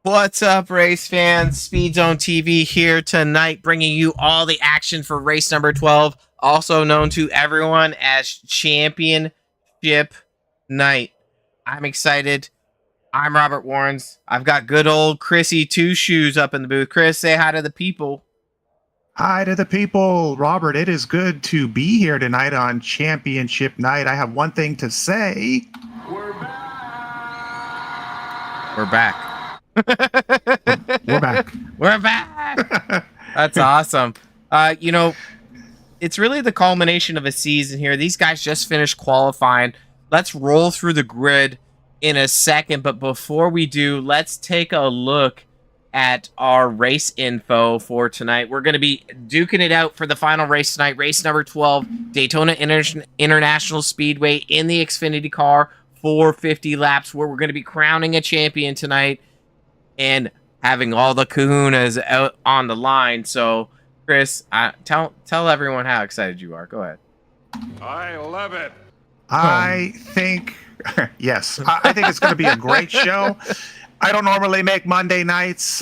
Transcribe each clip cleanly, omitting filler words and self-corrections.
What's up, race fans? SpeedZoneTV here tonight, bringing you all the action for race number 12, also known to everyone as Championship Night. I'm excited. I'm Robert Warrens. I've got good old Chrissy Two Shoes up in the booth. Chris, say hi to the people. Hi to the people. Robert, it is good to be here tonight on Championship Night. I have one thing to say. We're back. We're back. We're back. That's awesome. It's really the culmination of a season here. These guys just finished qualifying. Let's roll through the grid in a second, but before we do, let's take a look at our race info for tonight. We're going to be duking it out for the final race tonight, race number 12, Daytona International Speedway in the Xfinity car, 450 laps, where we're going to be crowning a champion tonight and having all the kahunas out on the line. So, Chris, tell everyone how excited you are. Go ahead. I love it. I think, yes, I think it's going to be a great show. I don't normally make Monday nights.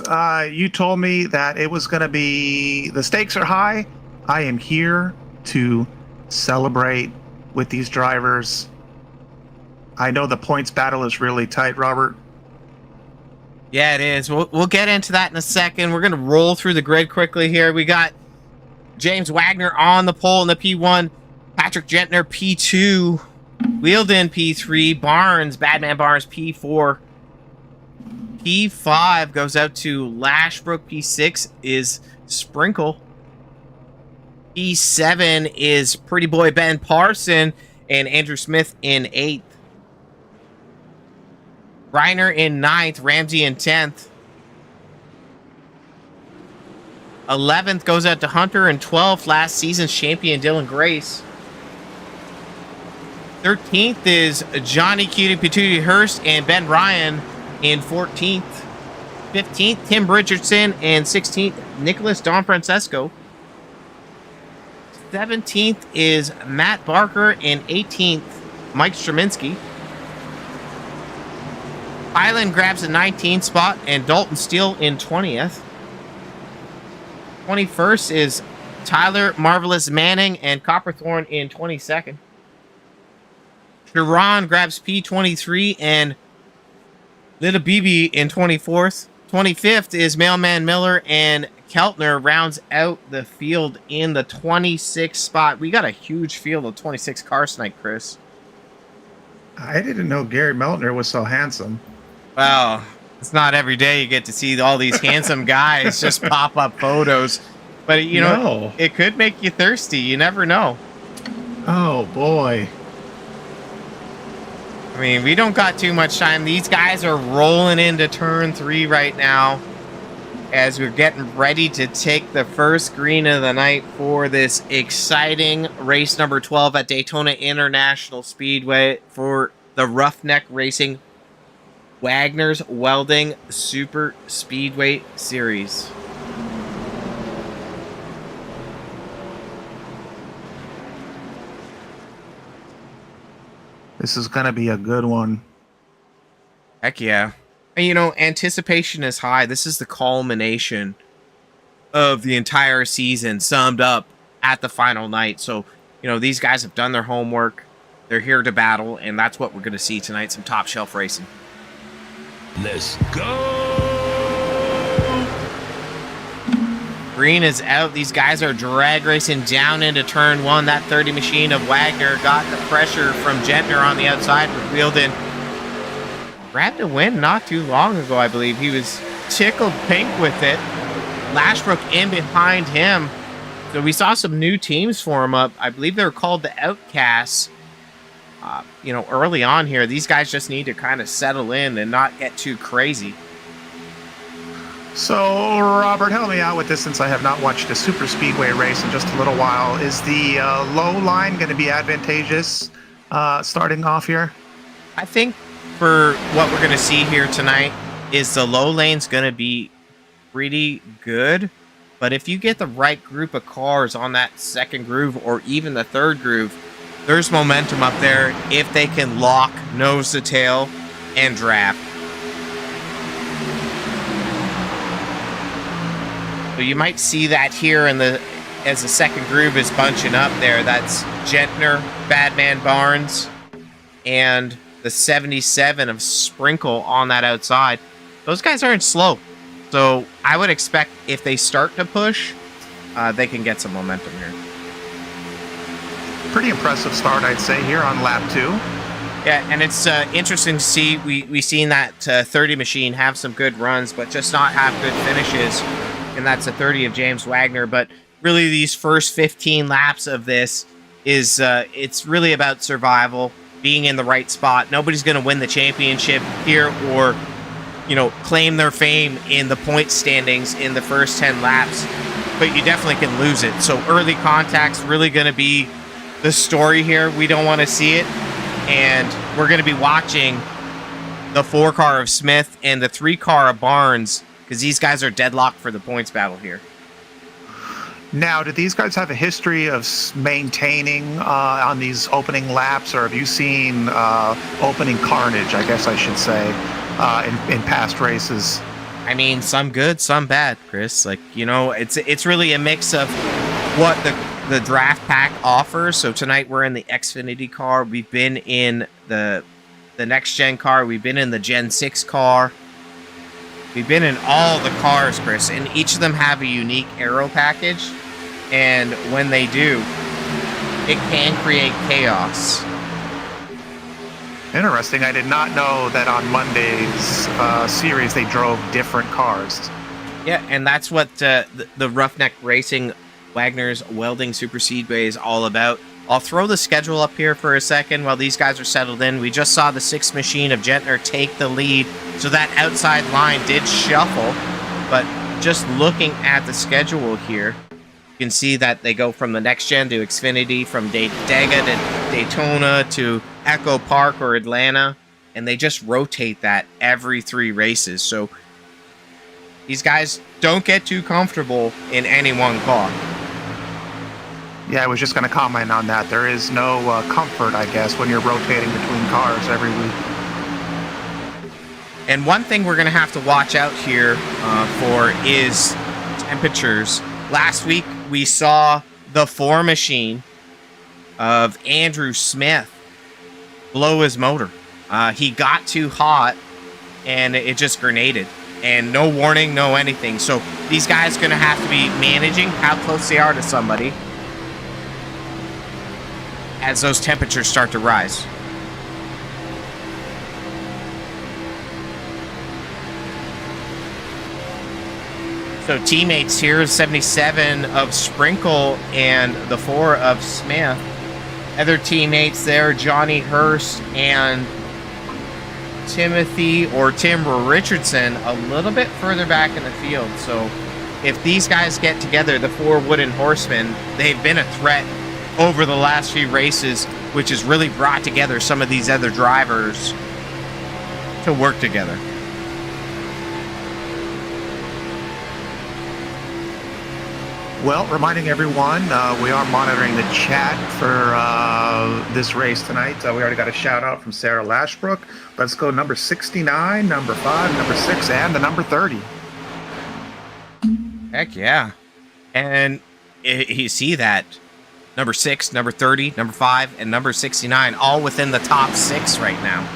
You told me that it was going to be, the stakes are high. I am here to celebrate with these drivers. I know the points battle is really tight, Robert. Yeah, it is. We'll get into that in a second. We're going to roll through the grid quickly here. We got James Wagoner on the pole in the P1, Patrick Gentner P2, Welding P3, Badman Barnes P4, P5 goes out to Lashbrook, P6 is Sprinkle, P7 is Pretty Boy Ben Parson, and Andrew Smith in 8th. Reiner in 9th, Ramsey in 10th. 11th goes out to Hunter, and 12th, last season's champion Dylan Grace. 13th is Johnny Cutie Patootie Hurst and Ben Ryan in 14th. 15th, Tim Richardson, and 16th, Nicholas Don Francesco. 17th is Matt Barker, and 18th, Mike Straminsky. Island grabs a 19th spot, and Dalton Steele in 20th. 21st is Tyler Marvelous Manning and Copperthorne in 22nd. Sharon grabs P23 and Little BB in 24th. 25th is Mailman Miller, and Keltner rounds out the field in the 26th spot. We got a huge field of 26 cars tonight, Chris. I didn't know Gary Meltner was so handsome. Well, it's not every day you get to see all these handsome guys just pop up photos. But, you know, it could make you thirsty. You never know. Oh, boy. I mean, we don't got too much time. These guys are rolling into turn 3 right now as we're getting ready to take the first green of the night for this exciting race number 12 at Daytona International Speedway for the Roughneck Racing Wagner's Welding Superspeedway Series. This is going to be a good one. Heck yeah. And, you know, anticipation is high. This is the culmination of the entire season summed up at the final night. So, you know, these guys have done their homework. They're here to battle, and that's what we're going to see tonight, some top shelf racing. Let's go. Green is out. These guys are drag racing down into turn 1. That 30 machine of Wagner got the pressure from Gentner on the outside with Wheeldon. Grabbed a win not too long ago, I believe. He was tickled pink with it. Lashbrook in behind him. So we saw some new teams form up. I believe they were called the Outcasts. You know, early on here, these guys just need to kind of settle in and not get too crazy. So, Robert, help me out with this since I have not watched a super speedway race in just a little while. Is the low line going to be advantageous starting off here? I think for what we're going to see here tonight is the low lane's going to be pretty good. But if you get the right group of cars on that second groove or even the third groove, there's momentum up there if they can lock nose to tail and draft. So you might see that here in the as the second group is bunching up there. That's Gentner, Badman Barnes, and the 77 of Sprinkle on that outside. Those guys aren't slow. So I would expect if they start to push, they can get some momentum here. Pretty impressive start, I'd say, here on lap 2. Yeah, and it's interesting to see. We seen that 30 machine have some good runs, but just not have good finishes. And that's a 30 of James Wagoner. But really, these first 15 laps of this is it's really about survival, being in the right spot. Nobody's going to win the championship here or, you know, claim their fame in the point standings in the first 10 laps. But you definitely can lose it. So early contact's really going to be the story here. We don't want to see it. And we're going to be watching the 4-car of Smith and the 3-car of Barnes, because these guys are deadlocked for the points battle here. Now, do these guys have a history of maintaining on these opening laps, or have you seen opening carnage, I guess I should say, in past races? I mean, some good, some bad, Chris. Like, you know, it's really a mix of what the draft pack offers. So tonight we're in the Xfinity car. We've been in the next gen car. We've been in the Gen 6 car. We've been in all the cars, Chris, and each of them have a unique aero package. And when they do, it can create chaos. Interesting. I did not know that on Monday's series they drove different cars. Yeah, and that's what the Roughneck Racing Wagoner's Welding Superspeedway is all about. I'll throw the schedule up here for a second while these guys are settled in. We just saw the 6th machine of Gentner take the lead, so that outside line did shuffle. But just looking at the schedule here, you can see that they go from the next gen to Xfinity, from Daytona to Daytona to Echo Park or Atlanta, and they just rotate that every 3 races. So these guys don't get too comfortable in any one car. Yeah, I was just going to comment on that. There is no comfort, I guess, when you're rotating between cars every week. And one thing we're going to have to watch out here for is temperatures. Last week, we saw the 4 machine of Andrew Smith blow his motor. He got too hot, and it just grenaded. And no warning, no anything. So these guys are going to have to be managing how close they are to somebody as those temperatures start to rise. So teammates here, 77 of Sprinkle and the 4 of Smith. Other teammates there, Johnny Hurst and Timothy or Tim Richardson, a little bit further back in the field. So if these guys get together, the 4 Wooden Horsemen, they've been a threat over the last few races, which has really brought together some of these other drivers to work together. Well, reminding everyone, we are monitoring the chat for this race tonight. We already got a shout out from Sarah Lashbrook. Let's go number 69, number 5, number 6, and the number 30. Heck yeah. And you see that number 6, number 30, number 5, and number 69 all within the top 6 right now.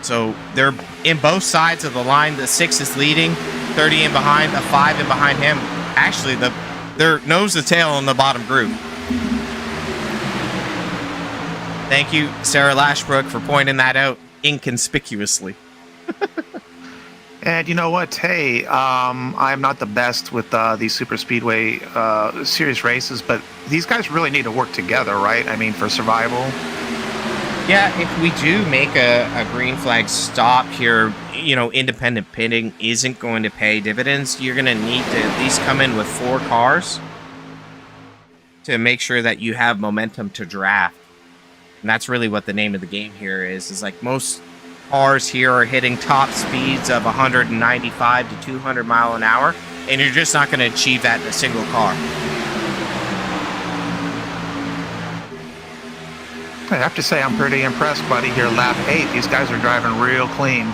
So they're in both sides of the line. The 6 is leading, 30 in behind, the 5 in behind him. Actually, they're nose to tail in the bottom group. Thank you, Sarah Lashbrook, for pointing that out inconspicuously. And you know what? Hey, I'm not the best with these super speedway series races, but these guys really need to work together, right? I mean, for survival. Yeah, if we do make a green flag stop here, you know, independent pitting isn't going to pay dividends. You're going to need to at least come in with 4 cars to make sure that you have momentum to draft. And that's really what the name of the game here is like most cars here are hitting top speeds of 195 to 200 mile an hour, and you're just not going to achieve that in a single car. I have to say I'm pretty impressed, buddy, here lap 8. These guys are driving real clean.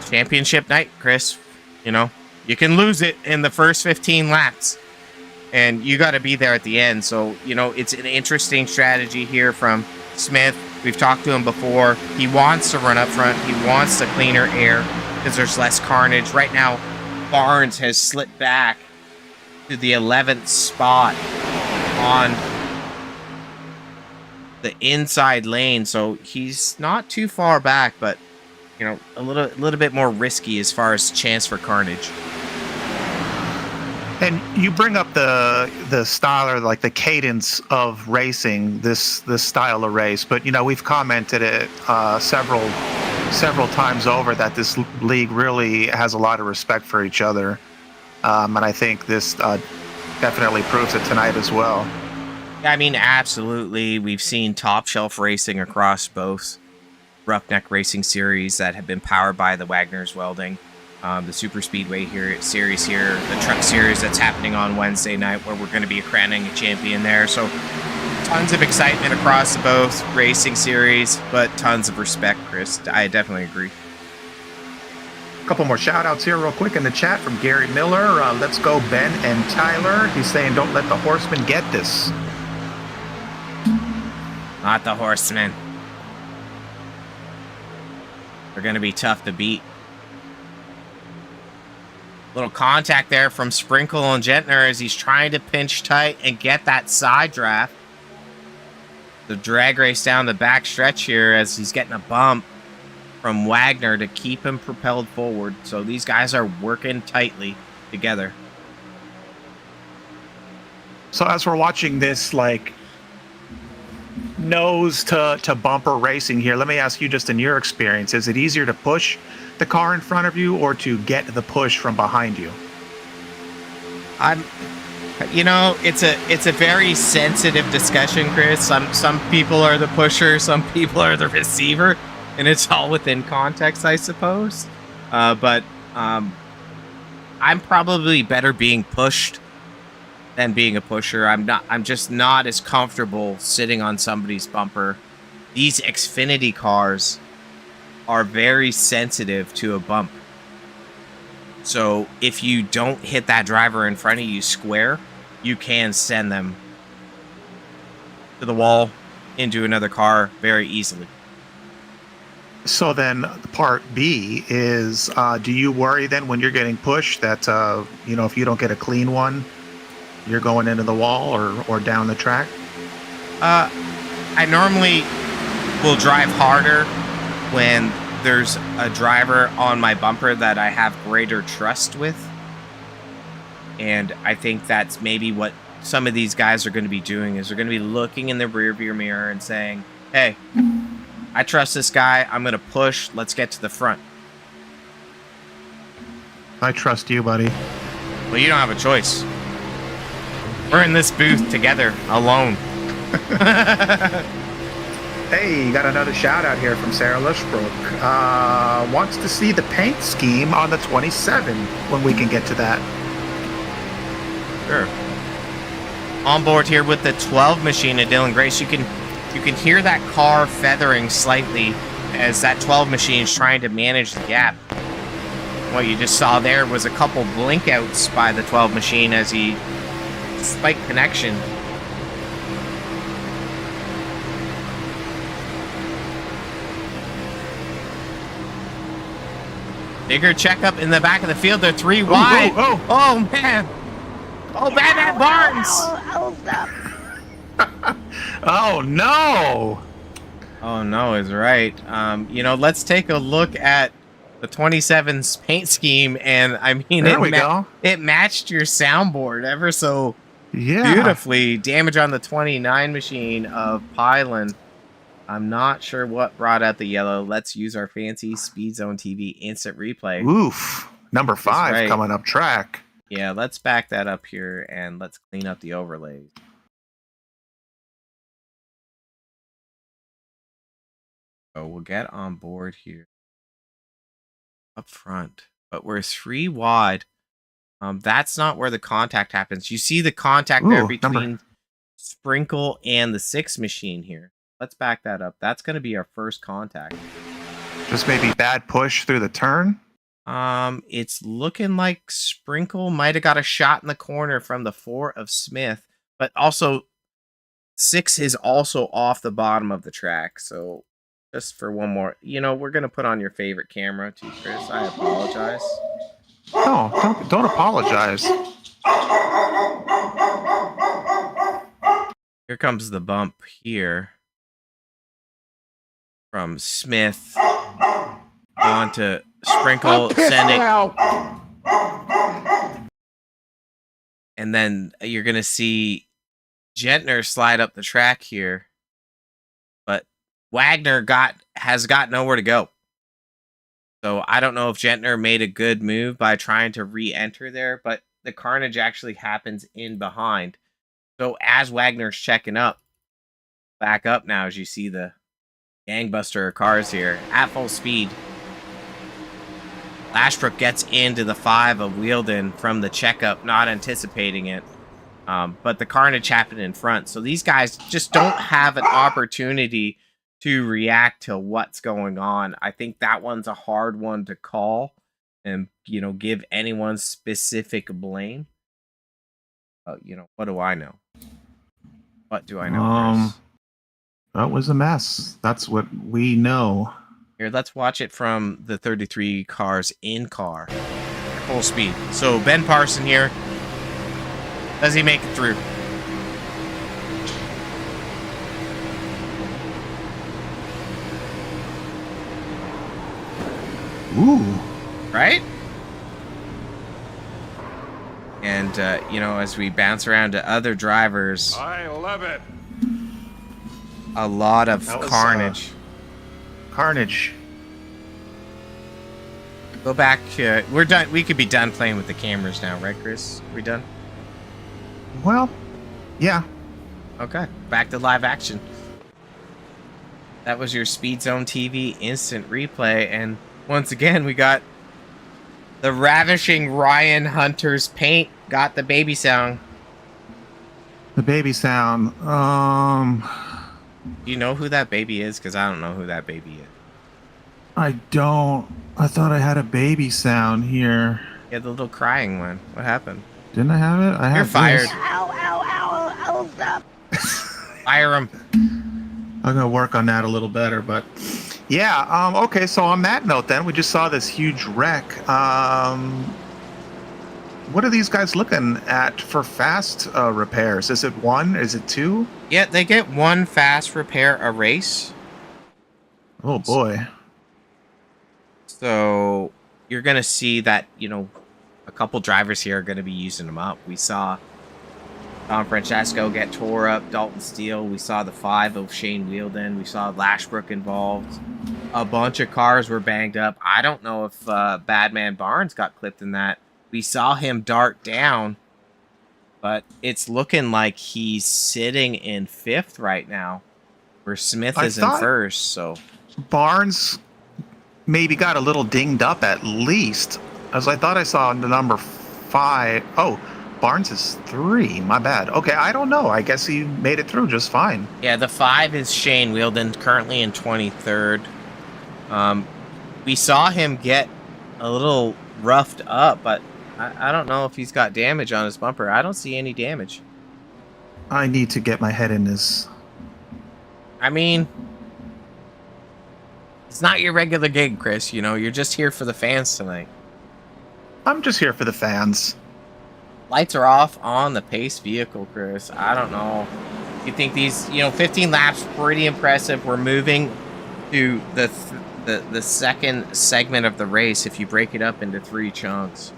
Championship night, Chris. You know, you can lose it in the first 15 laps. And you got to be there at the end. So, you know, it's an interesting strategy here from Smith. We've talked to him before. He wants to run up front. He wants the cleaner air because there's less carnage. Right now, Barnes has slipped back to the 11th spot on the inside lane. So he's not too far back, but, you know, a little bit more risky as far as chance for carnage. And you bring up the style or like the cadence of racing, this style of race, but you know we've commented it several times over that this league really has a lot of respect for each other, and I think this definitely proves it tonight as well. I mean, absolutely. We've seen top shelf racing across both Roughneck Racing series that have been powered by the Wagoner's Welding. The Superspeedway series here, the truck series that's happening on Wednesday night, where we're going to be crowning a champion there. So tons of excitement across both racing series, but tons of respect, Chris. I definitely agree. A couple more shout outs here real quick in the chat from Gary Miller. Let's go Ben and Tyler. He's saying don't let the horsemen get this. Not the horsemen. They're going to be tough to beat. Little contact there from Sprinkle and Gentner as he's trying to pinch tight and get that side draft. The drag race down the back stretch here as he's getting a bump from Wagner to keep him propelled forward. So these guys are working tightly together. So as we're watching this, like, nose to bumper racing here, let me ask you, just in your experience, is it easier to push the car in front of you or to get the push from behind you? You know, it's a very sensitive discussion, Chris. Some people are the pusher, some people are the receiver, and it's all within context, I suppose. But I'm probably better being pushed than being a pusher. I'm just not as comfortable sitting on somebody's bumper. These Xfinity cars are very sensitive to a bump. So if you don't hit that driver in front of you square, you can send them to the wall into another car very easily. So then part B is, do you worry then when you're getting pushed that, you know, if you don't get a clean one, you're going into the wall or down the track? I normally will drive harder when there's a driver on my bumper that I have greater trust with. And I think that's maybe what some of these guys are going to be doing, is they're going to be looking in the rearview mirror and saying, hey, I trust this guy. I'm going to push. Let's get to the front. I trust you, buddy. Well, you don't have a choice. We're in this booth together, alone. Hey, got another shout out here from Sarah Lushbrook. Wants to see the paint scheme on the 27 when we can get to that. Sure. On board here with the 12 machine of Dylan Grace, you can hear that car feathering slightly as that 12 machine is trying to manage the gap. What you just saw there was a couple blink outs by the 12 machine as he spiked connection. Bigger checkup in the back of the field. They're three wide. Oh, man. Oh, Batman Barnes. Oh, no. Oh, no is right. You know, let's take a look at the 27's paint scheme. And, I mean, it matched your soundboard ever so beautifully. Damage on the 29 machine of Pylon. I'm not sure what brought out the yellow. Let's use our fancy SpeedZoneTV instant replay. Oof. Number 5 coming up track. Yeah, let's back that up here and let's clean up the overlays. So we'll get on board here up front, but we're 3 wide. That's not where the contact happens. You see the contact there between Sprinkle and the 6 machine here. Let's back that up. That's going to be our first contact. Just maybe bad push through the turn? It's looking like Sprinkle might have got a shot in the corner from the 4 of Smith, but also 6 is also off the bottom of the track. So just for one more, we're gonna put on your favorite camera too, Chris. I apologize. No, don't apologize. Here comes the bump here from Smith on to Sprinkle, sending. And then you're going to see Gentner slide up the track here. But Wagoner has got nowhere to go. So I don't know if Gentner made a good move by trying to re-enter there, but the carnage actually happens in behind. So as Wagner's checking back up now as you see the gangbuster cars here at full speed. Lashbrook gets into the 5 of Wheeldon from the checkup, not anticipating it. But the carnage happened in front. So these guys just don't have an opportunity to react to what's going on. I think that one's a hard one to call and, give anyone specific blame. What do I know? What do I know, Chris? That was a mess. That's what we know. Here, let's watch it from the 33 cars in car. Full speed. So Ben Parson here. Does he make it through? Ooh. Right? And, as we bounce around to other drivers. I love it. A lot of That was, carnage. Carnage. Go back. We're done. We could be done playing with the cameras now, right, Chris? We done? Well, yeah. Okay. Back to live action. That was your SpeedZoneTV instant replay. And once again, we got the ravishing Ryan Hunter's paint. Got the baby sound. The baby sound. Do you know who that baby is? Because I don't know who that baby is. I don't. I thought I had a baby sound here. Yeah, the little crying one. What happened? Didn't I have it? You're fired. This. Ow, ow, ow, ow, stop. Fire him. I'm gonna work on that a little better, but yeah. Okay. So on that note, then we just saw this huge wreck. What are these guys looking at for fast repairs? Is it 1? Is it 2? Yeah, they get 1 fast repair a race. Oh boy. So you're going to see that, a couple drivers here are going to be using them up. We saw Don Francesco get tore up, Dalton Steele. We saw the 5 of Shane Wheeldon. We saw Lashbrook involved. A bunch of cars were banged up. I don't know if Badman Barnes got clipped in that. We saw him dart down, but it's looking like he's sitting in 5th right now, where Smith is in 1st. So Barnes maybe got a little dinged up at least, as I thought I saw the number 5. Oh, Barnes is 3. My bad. Okay, I don't know. I guess he made it through just fine. Yeah, the 5 is Shane Wheeldon, currently in 23rd. We saw him get a little roughed up, but I don't know if he's got damage on his bumper. I don't see any damage. I need to get my head in this. I mean, it's not your regular gig, Chris. You're just here for the fans tonight. I'm just here for the fans. Lights are off on the pace vehicle, Chris. I don't know. You think these, 15 laps, pretty impressive. We're moving to the second segment of the race if you break it up into 3 chunks.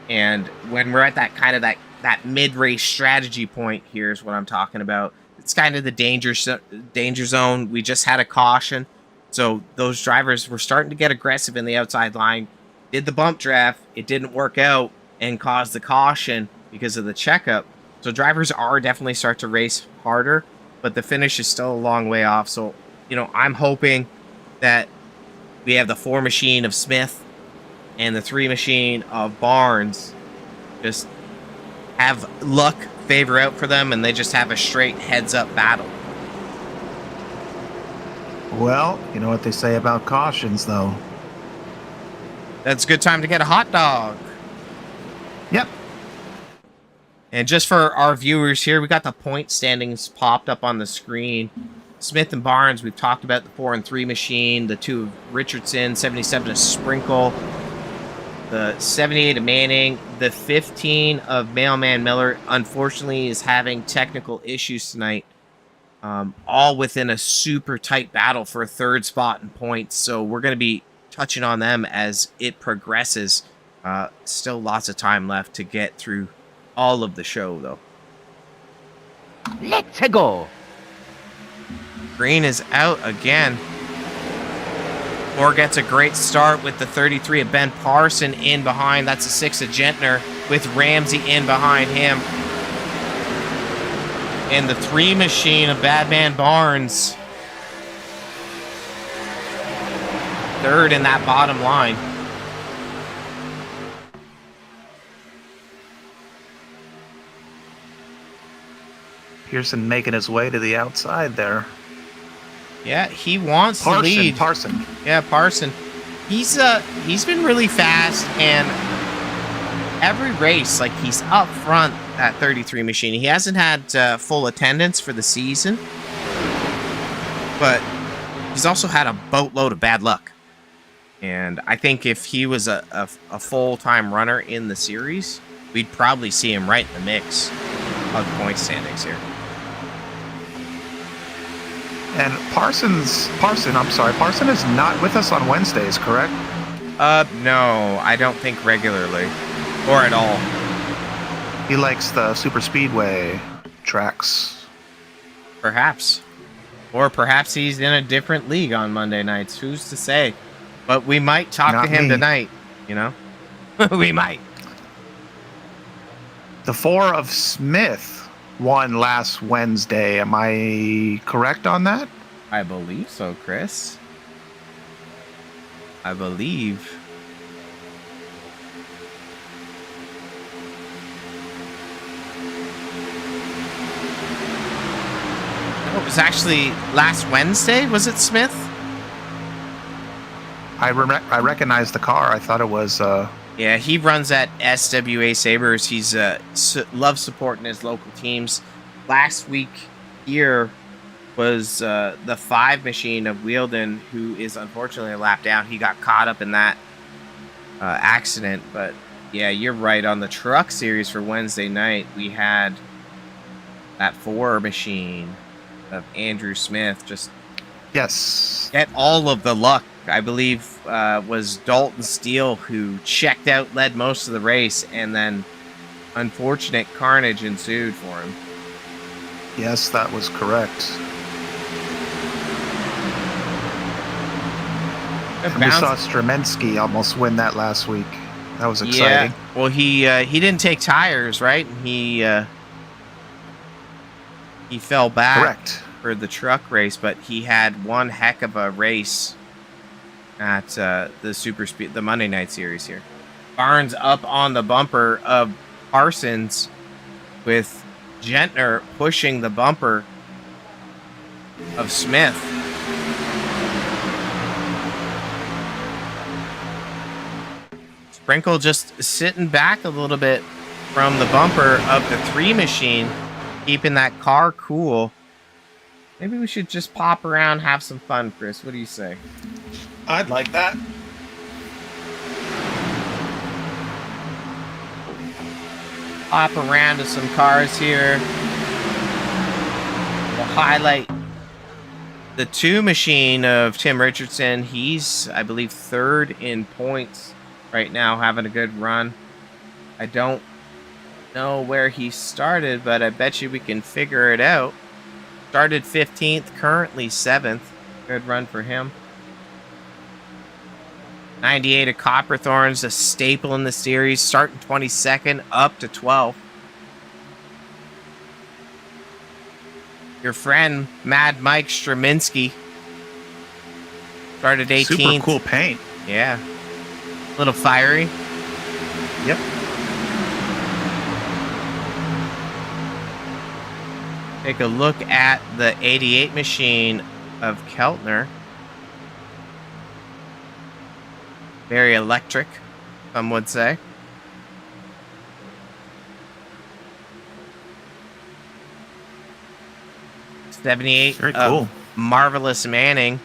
And when we're at that kind of that mid-race strategy point, here's what I'm talking about. It's kind of the danger zone. We just had a caution. So those drivers were starting to get aggressive in the outside line. Did the bump draft. It didn't work out and caused the caution because of the checkup. So drivers are definitely start to race harder, but the finish is still a long way off. So, I'm hoping that we have the 4 machine of Smith and the 3 machine of Barnes just have luck favor out for them, and they just have a straight heads-up battle. Well, you know what they say about cautions, though. That's a good time to get a hot dog. Yep. And just for our viewers here, we got the point standings popped up on the screen. Smith and Barnes, we've talked about the 4 and 3 machine, the 2 of Richardson, 77 of Sprinkle, the 78 of Manning, the 15 of Mailman Miller, unfortunately, is having technical issues tonight. All within a super tight battle for a 3rd spot in points. So we're going to be touching on them as it progresses. Still lots of time left to get through all of the show, though. Let's go. Green is out again. Moore gets a great start with the 33 of Ben Parson in behind. That's a 6 of Gentner with Ramsey in behind him. And the 3 machine of Badman Barnes. 3rd in that bottom line. Pearson making his way to the outside there. Yeah, he wants to lead. Parson. Yeah, Parson. He's been really fast, and every race, like, he's up front at 33 machine. He hasn't had full attendance for the season, but he's also had a boatload of bad luck. And I think if he was a full-time runner in the series, we'd probably see him right in the mix of the point standings here. And Parson is not with us on Wednesdays, correct? No, I don't think regularly or at all. He likes the Superspeedway tracks. Perhaps. Or perhaps he's in a different league on Monday nights. Who's to say? But we might talk Not to him me. tonight, you know? We might. The 4 of Smith won last Wednesday. Am I correct on that? I believe so, Chris. I believe. No, it was actually last Wednesday, was it, Smith? I recognize the car. I thought it was... Yeah, he runs at SWA Sabres. He's loves supporting his local teams. Last week here was the 5 machine of Welding, who is unfortunately a lap down. He got caught up in that accident. But yeah, you're right. On the truck series for Wednesday night, we had that 4 machine of Andrew Smith just Yes. get all of the luck. I believe was Dalton Steele who checked out, led most of the race, and then unfortunate carnage ensued for him. Yes, that was correct. And we saw Stremensky almost win that last week. That was exciting. Yeah. Well, he didn't take tires, right? He fell back Correct. for the truck race, but he had one heck of a race at the Monday night series here. Barnes up on the bumper of Parsons with Gentner pushing the bumper of Smith. Sprinkle just sitting back a little bit from the bumper of the 3 machine, keeping that car cool. Maybe we should just pop around, have some fun, Chris. What do you say? I'd like that. Hop around to some cars here. We'll highlight the 2 machine of Tim Richardson. He's, I believe, 3rd in points right now, having a good run. I don't know where he started, but I bet you we can figure it out. Started 15th, currently 7th. Good run for him. 98 of Copperthorns, a staple in the series, starting 22nd, up to 12th. Your friend, Mad Mike Straminsky, started 18th. Super cool paint. Yeah. A little fiery. Yep. Take a look at the 88 machine of Keltner. Very electric, some would say. '78 Very of cool. Marvelous Manning.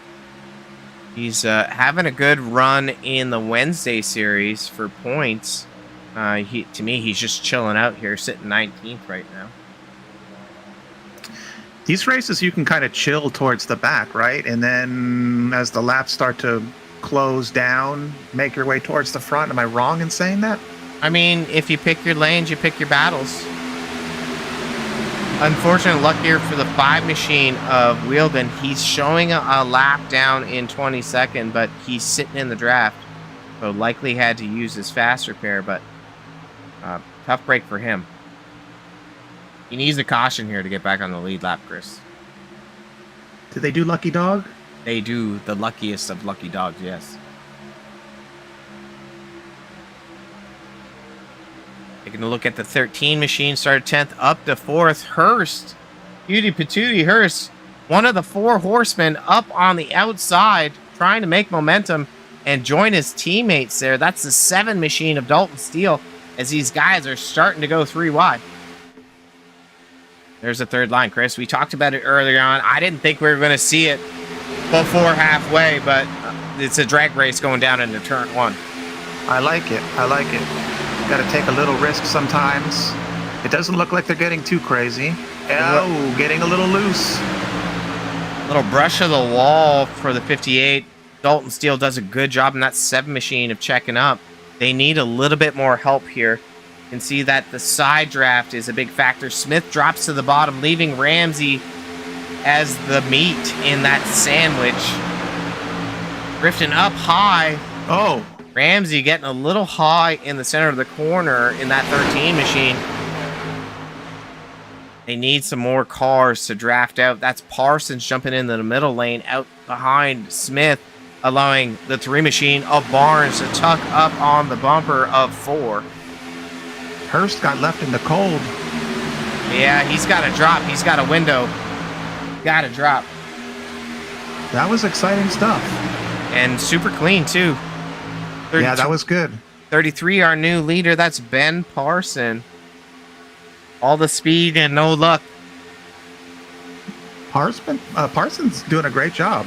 He's having a good run in the Wednesday series for points. To me, he's just chilling out here, sitting 19th right now. These races, you can kind of chill towards the back, right? And then as the laps start to close down, make your way towards the front. Am I wrong in saying that? I mean, if you pick your lanes, you pick your battles. Unfortunately, luckier for the 5 machine of Welding, he's showing a lap down in 22nd, but he's sitting in the draft. So likely had to use his fast repair, but tough break for him. He needs a caution here to get back on the lead lap, Chris. Did they do Lucky Dog? They do the luckiest of lucky dogs, yes. Taking a look at the 13 machine, started 10th, up to 4th. Hurst, Beauty Patootie Hurst, one of the 4 horsemen up on the outside, trying to make momentum and join his teammates there. That's the 7 machine of Dalton Steele, as these guys are starting to go 3 wide. There's the third line, Chris. We talked about it earlier on. I didn't think we were going to see it before halfway, but it's a drag race going down into turn 1. I like it. I like it. Got to take a little risk sometimes. It doesn't look like they're getting too crazy. Oh, getting a little loose. Little brush of the wall for the 58. Dalton Steele does a good job in that 7 machine of checking up. They need a little bit more help here. You can see that the side draft is a big factor. Smith drops to the bottom, leaving Ramsey as the meat in that sandwich. Drifting up high. Oh. Ramsey getting a little high in the center of the corner in that 13 machine. They need some more cars to draft out. That's Parsons jumping into the middle lane out behind Smith, allowing the 3 machine of Barnes to tuck up on the bumper of 4. Hurst got left in the cold. Yeah, he's got to drop. He's got a window. Got to drop. That was exciting stuff. And super clean, too. Yeah, that was good. 33, our new leader. That's Ben Parson. All the speed and no luck. Parsons doing a great job.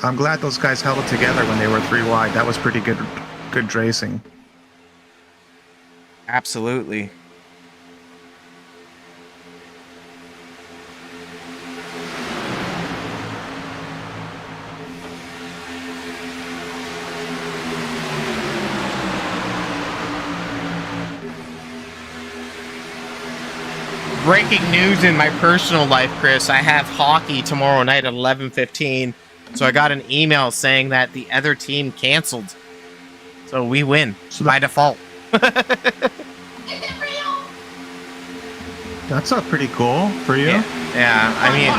I'm glad those guys held it together when they were 3 wide. That was pretty good racing. Absolutely. Breaking news in my personal life, Chris. I have hockey tomorrow night at 11:15. So I got an email saying that the other team canceled. So we win by default. That's pretty cool for you. Yeah, I mean,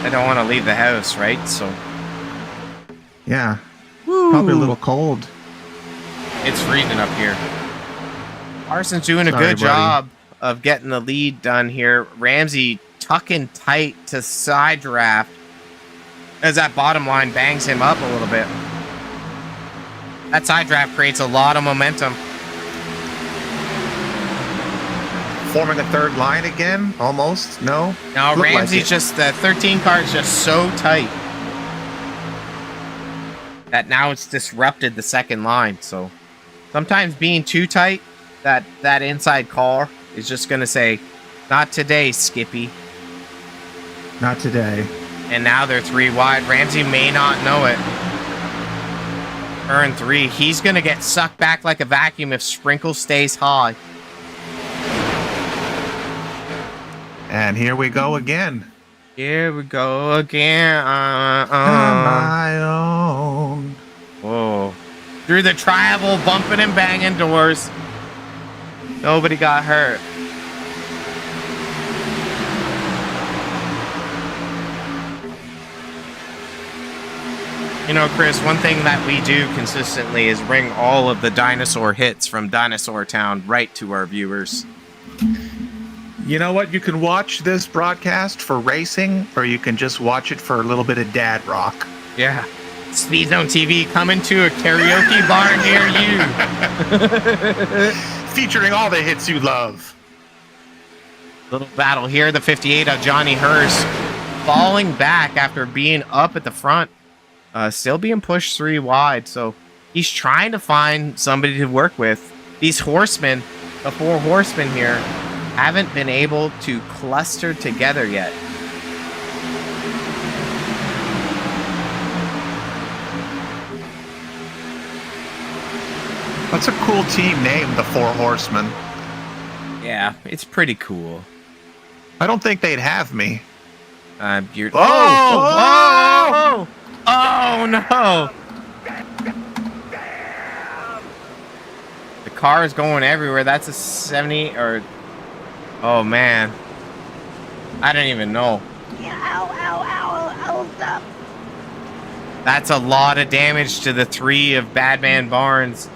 I don't want to leave the house, right? So. Yeah. Woo. Probably a little cold. It's freezing up here. Parsons doing a good job of getting the lead done here. Ramsey tucking tight to side draft as that bottom line bangs him up a little bit. That side draft creates a lot of momentum. Forming a third line again? Almost? No? No, Ramsey's just, the 13 car is just so tight that now it's disrupted the second line. So sometimes being too tight, that inside car is just going to say, not today, Skippy. Not today. And now they're 3 wide. Ramsey may not know it. Turn 3. He's going to get sucked back like a vacuum if Sprinkle stays high. And here we go again. Here we go again. On my own. Whoa. Through the travel, bumping and banging doors. Nobody got hurt. You know, Chris, one thing that we do consistently is bring all of the dinosaur hits from Dinosaur Town right to our viewers. You know what? You can watch this broadcast for racing, or you can just watch it for a little bit of dad rock. Yeah. SpeedZoneTV coming to a karaoke bar near you. Featuring all the hits you love. Little battle here. The 58 of Johnny Hurst falling back after being up at the front. Still being pushed 3 wide. So he's trying to find somebody to work with. These horsemen, the 4 horsemen here, haven't been able to cluster together yet. That's a cool team name, the 4 Horsemen. Yeah, it's pretty cool. I don't think they'd have me. You're. Oh! Oh no! The car is going everywhere. That's a 70 or. Oh man, I don't even know. Ow, stop. That's a lot of damage to the 3 of Badman Barnes.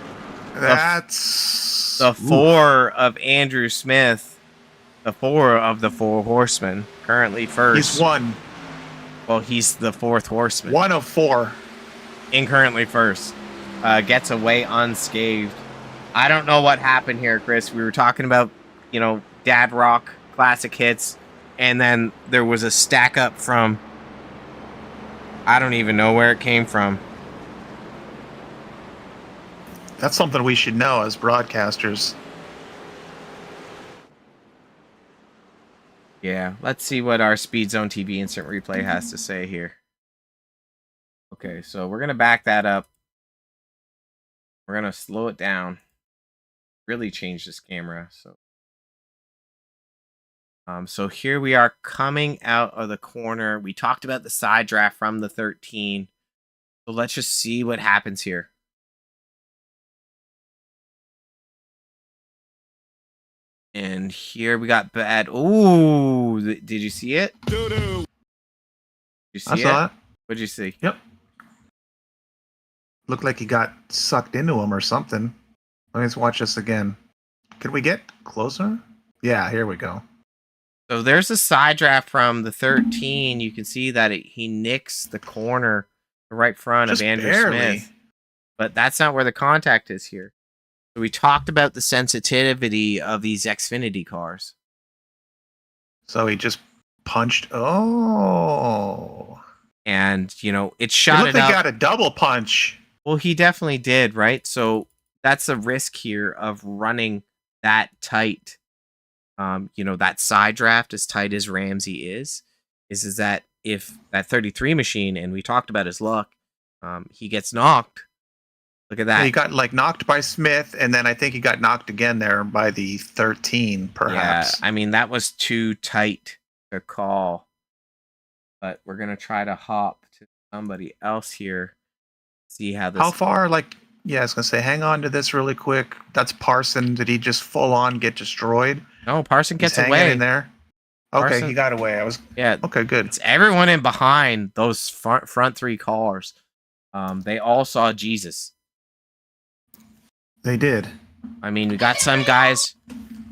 That's The 4 of Andrew Smith. The 4 of the 4 horsemen. Currently first. He's 1. Well, he's the 4th horseman. 1 of 4. And currently first. Gets away unscathed. I don't know what happened here, Chris. We were talking about, you know, dad rock, classic hits. And then there was a stack up from... I don't even know where it came from. That's something we should know as broadcasters. Yeah, let's see what our SpeedZoneTV instant replay has to say here. Okay, so we're going to back that up. We're going to slow it down. Really change this camera. So here we are coming out of the corner. We talked about the side draft from the 13. So let's just see what happens here. And here we got bad. Ooh, did you see it? Doo-doo. Did you see I saw it. What'd you see? Yep. Looked like he got sucked into him or something. Let me just watch this again. Can we get closer? Yeah, here we go. So there's a side draft from the 13. You can see that he nicks the corner, the right front Just of Andrew barely. Smith. But that's not where the contact is here. So we talked about the sensitivity of these Xfinity cars. So he just punched. Oh. And, you know, it It shot looked it like he up. got a double punch. Well, he definitely did, right? So that's the risk here of running that tight. You know, that side draft as tight as Ramsey is that if that 33 machine, and we talked about his luck, he gets knocked. Look at that. He got like knocked by Smith, and then I think he got knocked again there by the 13, perhaps. Yeah, I mean, that was too tight to call. But we're going to try to hop to somebody else here. See how this... How far? Like, yeah, I was going to say, hang on to this really quick. That's Parson. Did he just full on get destroyed? No, Parson He's gets hanging away. in there. Okay, Parson- he got away. Yeah, Okay, good. it's everyone in behind those front 3 cars. They all saw Jesus. They did. I mean, we got some guys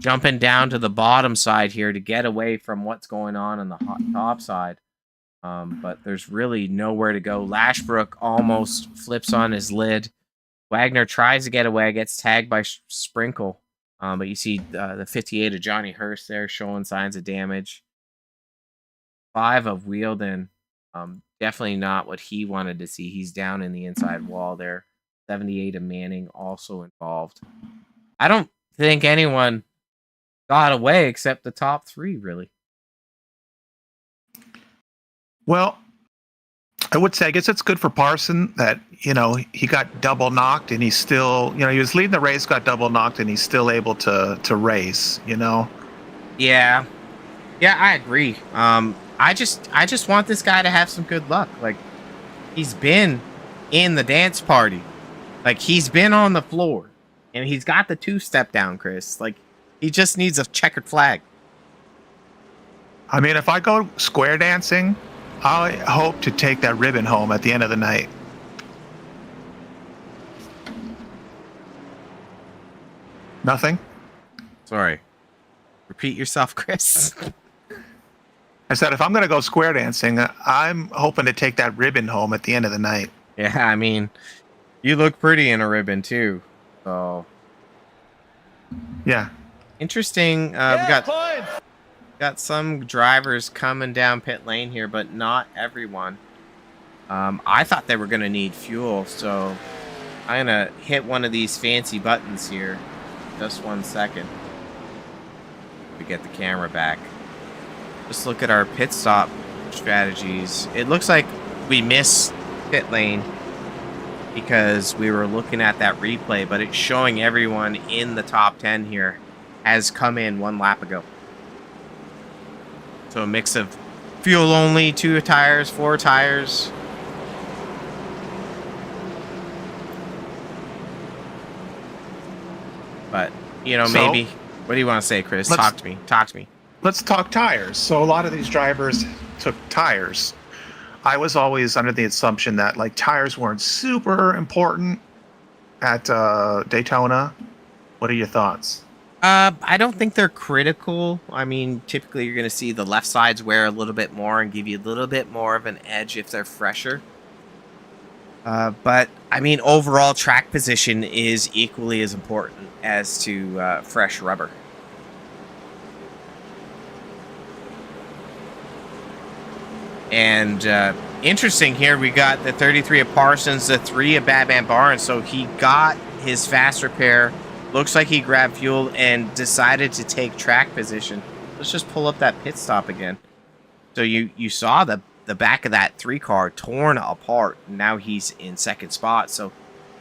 jumping down to the bottom side here to get away from what's going on the top side. But there's really nowhere to go. Lashbrook almost flips on his lid. Wagoner tries to get away, gets tagged by Sprinkle. But you see the 58 of Johnny Hurst there showing signs of damage. 5 of Welding. Definitely not what he wanted to see. He's down in the inside wall there. 78 of Manning also involved. I don't think anyone got away except the top 3, really. Well, I would say, I guess it's good for Parson that, you know, he got double knocked and he's still, you know, he was leading the race, got double knocked, and he's still able to race, you know? Yeah. Yeah, I agree. I just want this guy to have some good luck. Like, he's been in the dance party. Like, he's been on the floor. And he's got the 2-step down, Chris. Like, he just needs a checkered flag. I mean, if I go square dancing, I hope to take that ribbon home at the end of the night. Nothing? Sorry. Repeat yourself, Chris. I said if I'm going to go square dancing, I'm hoping to take that ribbon home at the end of the night. Yeah, I mean, you look pretty in a ribbon too. So Yeah. interesting. We got some drivers coming down pit lane here, but not everyone. I thought they were going to need fuel, so I'm going to hit one of these fancy buttons here. Just 1 second. To get the camera back. Just look at our pit stop strategies. It looks like we missed pit lane because we were looking at that replay, but it's showing everyone in the top 10 here has come in 1 lap ago. So a mix of fuel only, 2 tires, 4 tires. But, you know, So, maybe... What do you want to say, Chris? Talk to me. Talk to me. Let's talk tires. So a lot of these drivers took tires. I was always under the assumption that like tires weren't super important at Daytona. What are your thoughts? I don't think they're critical. I mean, typically you're going to see the left sides wear a little bit more and give you a little bit more of an edge if they're fresher. But, I mean, overall track position is equally as important as to fresh rubber. And interesting here, we got the 33 of Parsons, the 3 of Batman Barnes. So he got his fast repair. Looks like he grabbed fuel and decided to take track position. Let's just pull up that pit stop again. So you saw the back of that 3 car torn apart. Now he's in second spot. So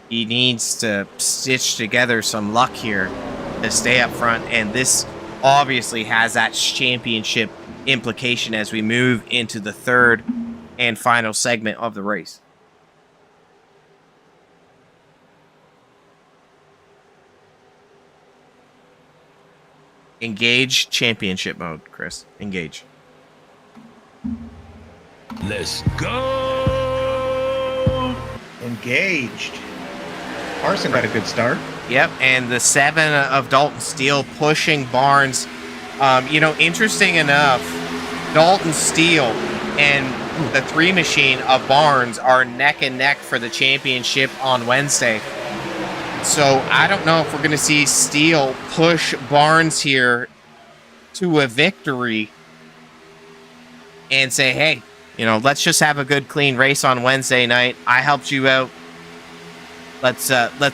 he needs to stitch together some luck here to stay up front. And this obviously has that championship implication as we move into the third and final segment of the race. Engage championship mode, Chris. Engage. Let's go! Engaged. Parson got a good start. Yep, and the 7 of Dalton Steele pushing Barnes. You know, interesting enough, Dalton Steele and the 3 machine of Barnes are neck and neck for the championship on Wednesday. So I don't know if we're going to see Steele push Barnes here to a victory and say, hey, you know, let's just have a good, clean race on Wednesday night. I helped you out. Let's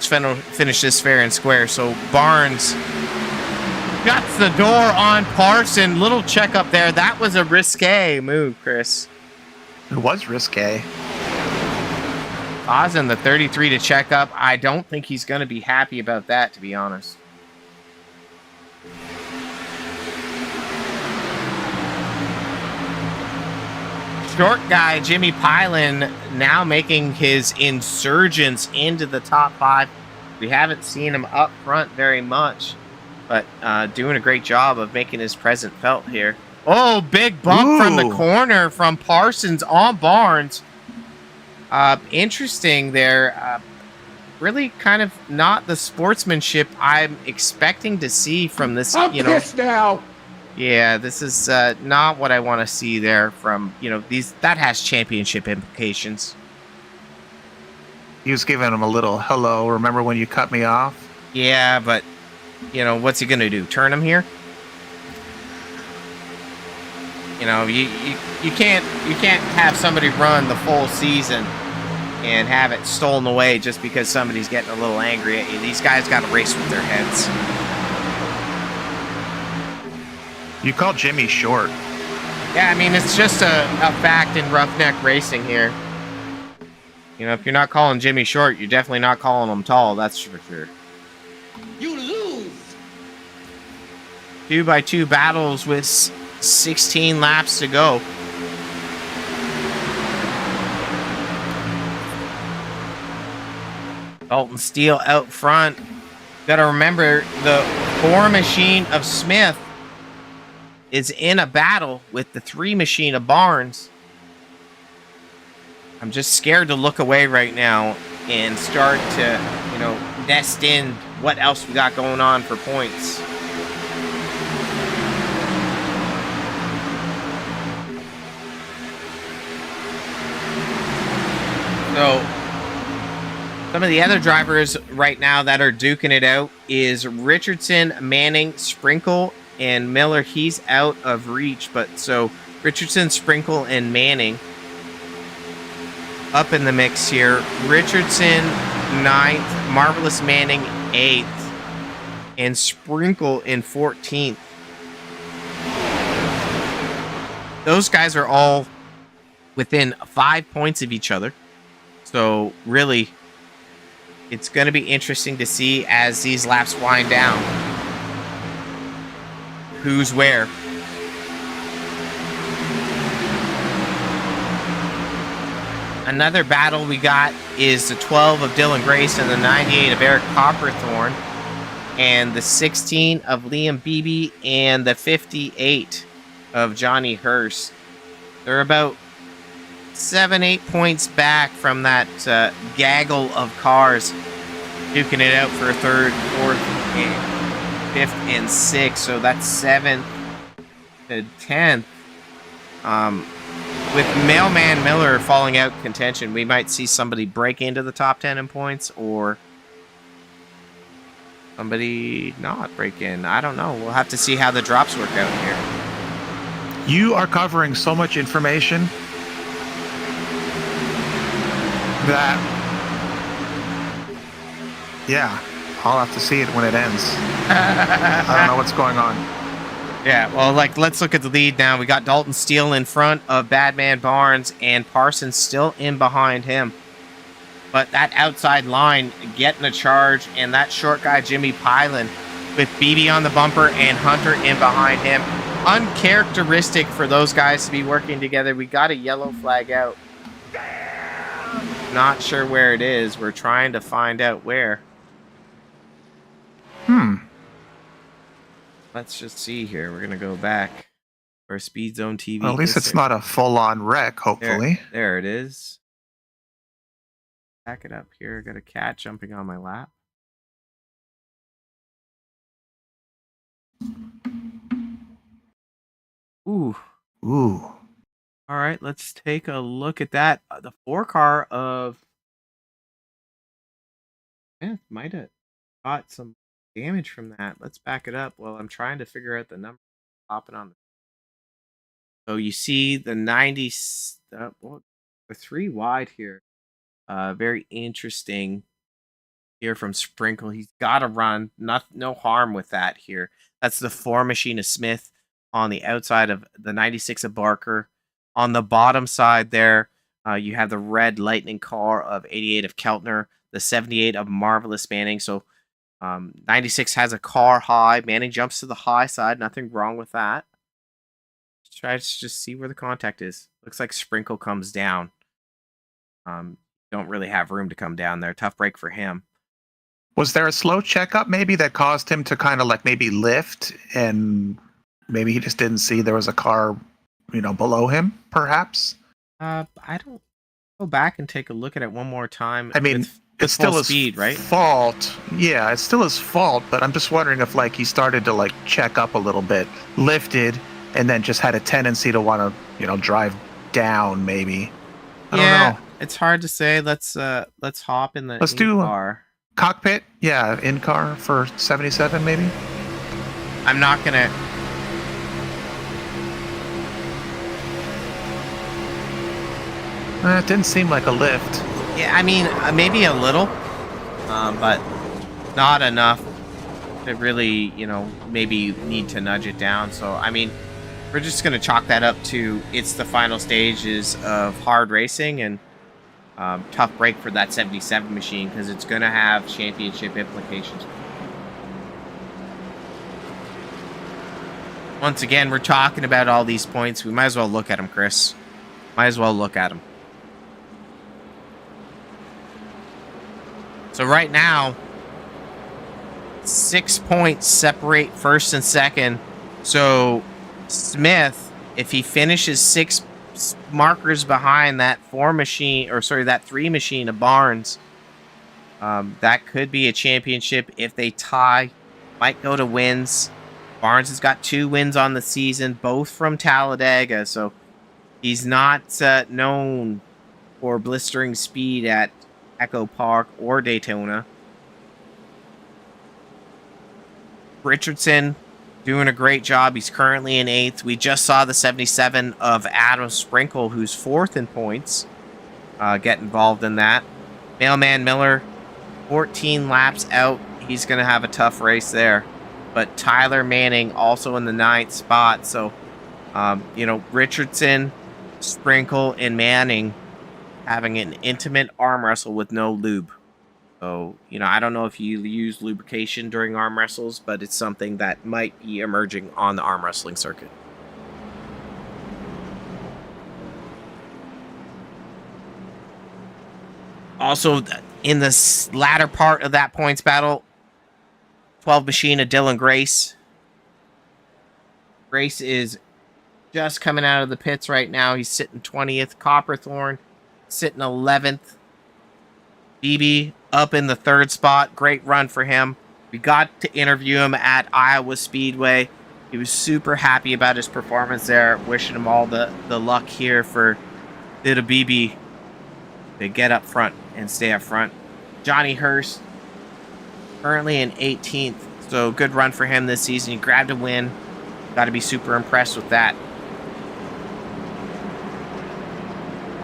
finish this fair and square. So Barnes shuts the door on Parson. Little checkup there. That was a risque move, Chris. It was risque. Causing the 33 to check up. I don't think he's going to be happy about that, to be honest. Short guy, Jimmy Pilon, now making his insurgence into the top 5. We haven't seen him up front very much, but doing a great job of making his presence felt here. Oh, big bump from the corner from Parsons on Barnes. Interesting there. Really kind of not the sportsmanship I'm expecting to see from this, you know. Pissed now. Yeah, this is not what I want to see there from, you know, these. That has championship implications. He was giving him a little hello. Remember when you cut me off? Yeah, but, you know, what's he going to do? Turn him here? You know, you can't have somebody run the full season and have it stolen away just because somebody's getting a little angry at you. These guys got to race with their heads. You called Jimmy short. Yeah, I mean, it's just a fact in roughneck racing here. You know, if you're not calling Jimmy short, you're definitely not calling him tall, that's for sure. You lose! 2x2 battles with 16 laps to go. Dalton Steele out front. Got to remember the 4 machine of Smith is in a battle with the 3 machine of Barnes. I'm just scared to look away right now and start to, you know, nest in what else we got going on for points. So some of the other drivers right now that are duking it out is Richardson, Manning, Sprinkle, and Miller. He's out of reach, but so Richardson, Sprinkle, and Manning up in the mix here. Richardson, 9th, Marvelous Manning, 8th, and Sprinkle in 14th. Those guys are all within 5 points of each other. So really, it's going to be interesting to see as these laps wind down who's where. Another battle we got is the 12 of Dylan Grace and the 98 of Eric Copperthorne, and the 16 of Liam Beebe and the 58 of Johnny Hurst. They're about 7-8 points back from that gaggle of cars duking it out for 3rd, 4th, and 5th, and 6th. So that's 7th to 10th. With Mailman Miller falling out contention, we might see somebody break into the top 10 in points, or somebody not break in. I don't know. We'll have to see how the drops work out here. You are covering so much information that, yeah, I'll have to see it when it ends. I don't know what's going on. Yeah, well, let's look at the lead now. We got Dalton Steele in front of Badman Barnes, and Parsons still in behind him. But that outside line getting a charge, and that short guy, Jimmy Pylan, with BB on the bumper and Hunter in behind him. Uncharacteristic for those guys to be working together. We got a yellow flag out. Not sure where it is. We're trying to find out where. Let's just see here. We're going to go back for SpeedZoneTV. Well, at least it's not a full-on wreck, hopefully. There it is. Back it up here. I got a cat jumping on my lap. Ooh. Ooh. All right, let's take a look at that. The 4-car of... Yeah, might have got some damage from that. Let's back it up while I'm trying to figure out the number popping on. So you see the 90... the 3 wide here. Very interesting here from Sprinkle. He's got to run. No harm with that here. That's the 4 machine of Smith on the outside of the 96 of Barker. On the bottom side there, you have the red Lightning car of 88 of Keltner, the 78 of Marvelous Manning. So 96 has a car high. Manning jumps to the high side. Nothing wrong with that. Let's try to just see where the contact is. Looks like Sprinkle comes down. Don't really have room to come down there. Tough break for him. Was there a slow checkup maybe that caused him to kind of like maybe lift, and maybe he just didn't see there was a car, below him, perhaps? I don't go back and take a look at it one more time. I mean, it's still his speed, right? Fault. Yeah, it's still his fault, but I'm just wondering if he started to check up a little bit, lifted, and then just had a tendency to want to, drive down maybe. I don't know. It's hard to say. Let's hop in the car. Cockpit, yeah, in car for 77 maybe. I'm not gonna. It didn't seem like a lift. Yeah, I mean maybe a little, but not enough to really, maybe need to nudge it down. So I mean, we're just gonna chalk that up to it's the final stages of hard racing and. Tough break for that 77 machine because it's going to have championship implications. Once again, we're talking about all these points. We might as well look at them, Chris. Might as well look at them. So right now, 6 points separate first and second. So Smith, if he finishes 6 markers behind that 3 machine of Barnes, that could be a championship. If they tie, might go to wins. Barnes has got 2 wins on the season, both from Talladega, so he's not known or blistering speed at Echo Park or Daytona. Richardson doing a great job. He's currently in 8th. We just saw the 77 of Adam Sprinkle, who's 4th in points, get involved in that. Mailman Miller, 14 laps out. He's going to have a tough race there. But Tyler Manning also in the 9th spot. So, you know, Richardson, Sprinkle, and Manning having an intimate arm wrestle with no lube. So, you know, I don't know if you use lubrication during arm wrestles, but it's something that might be emerging on the arm wrestling circuit. Also, in the latter part of that points battle, 12 machine of Dylan Grace. Grace is just coming out of the pits right now. He's sitting 20th. Copperthorn sitting 11th. BB up in the 3rd spot. Great run for him. We got to interview him at Iowa Speedway. He was super happy about his performance there. Wishing him all the luck here for little BB to get up front and stay up front. Johnny Hurst currently in 18th. So good run for him this season. He grabbed a win. Got to be super impressed with that.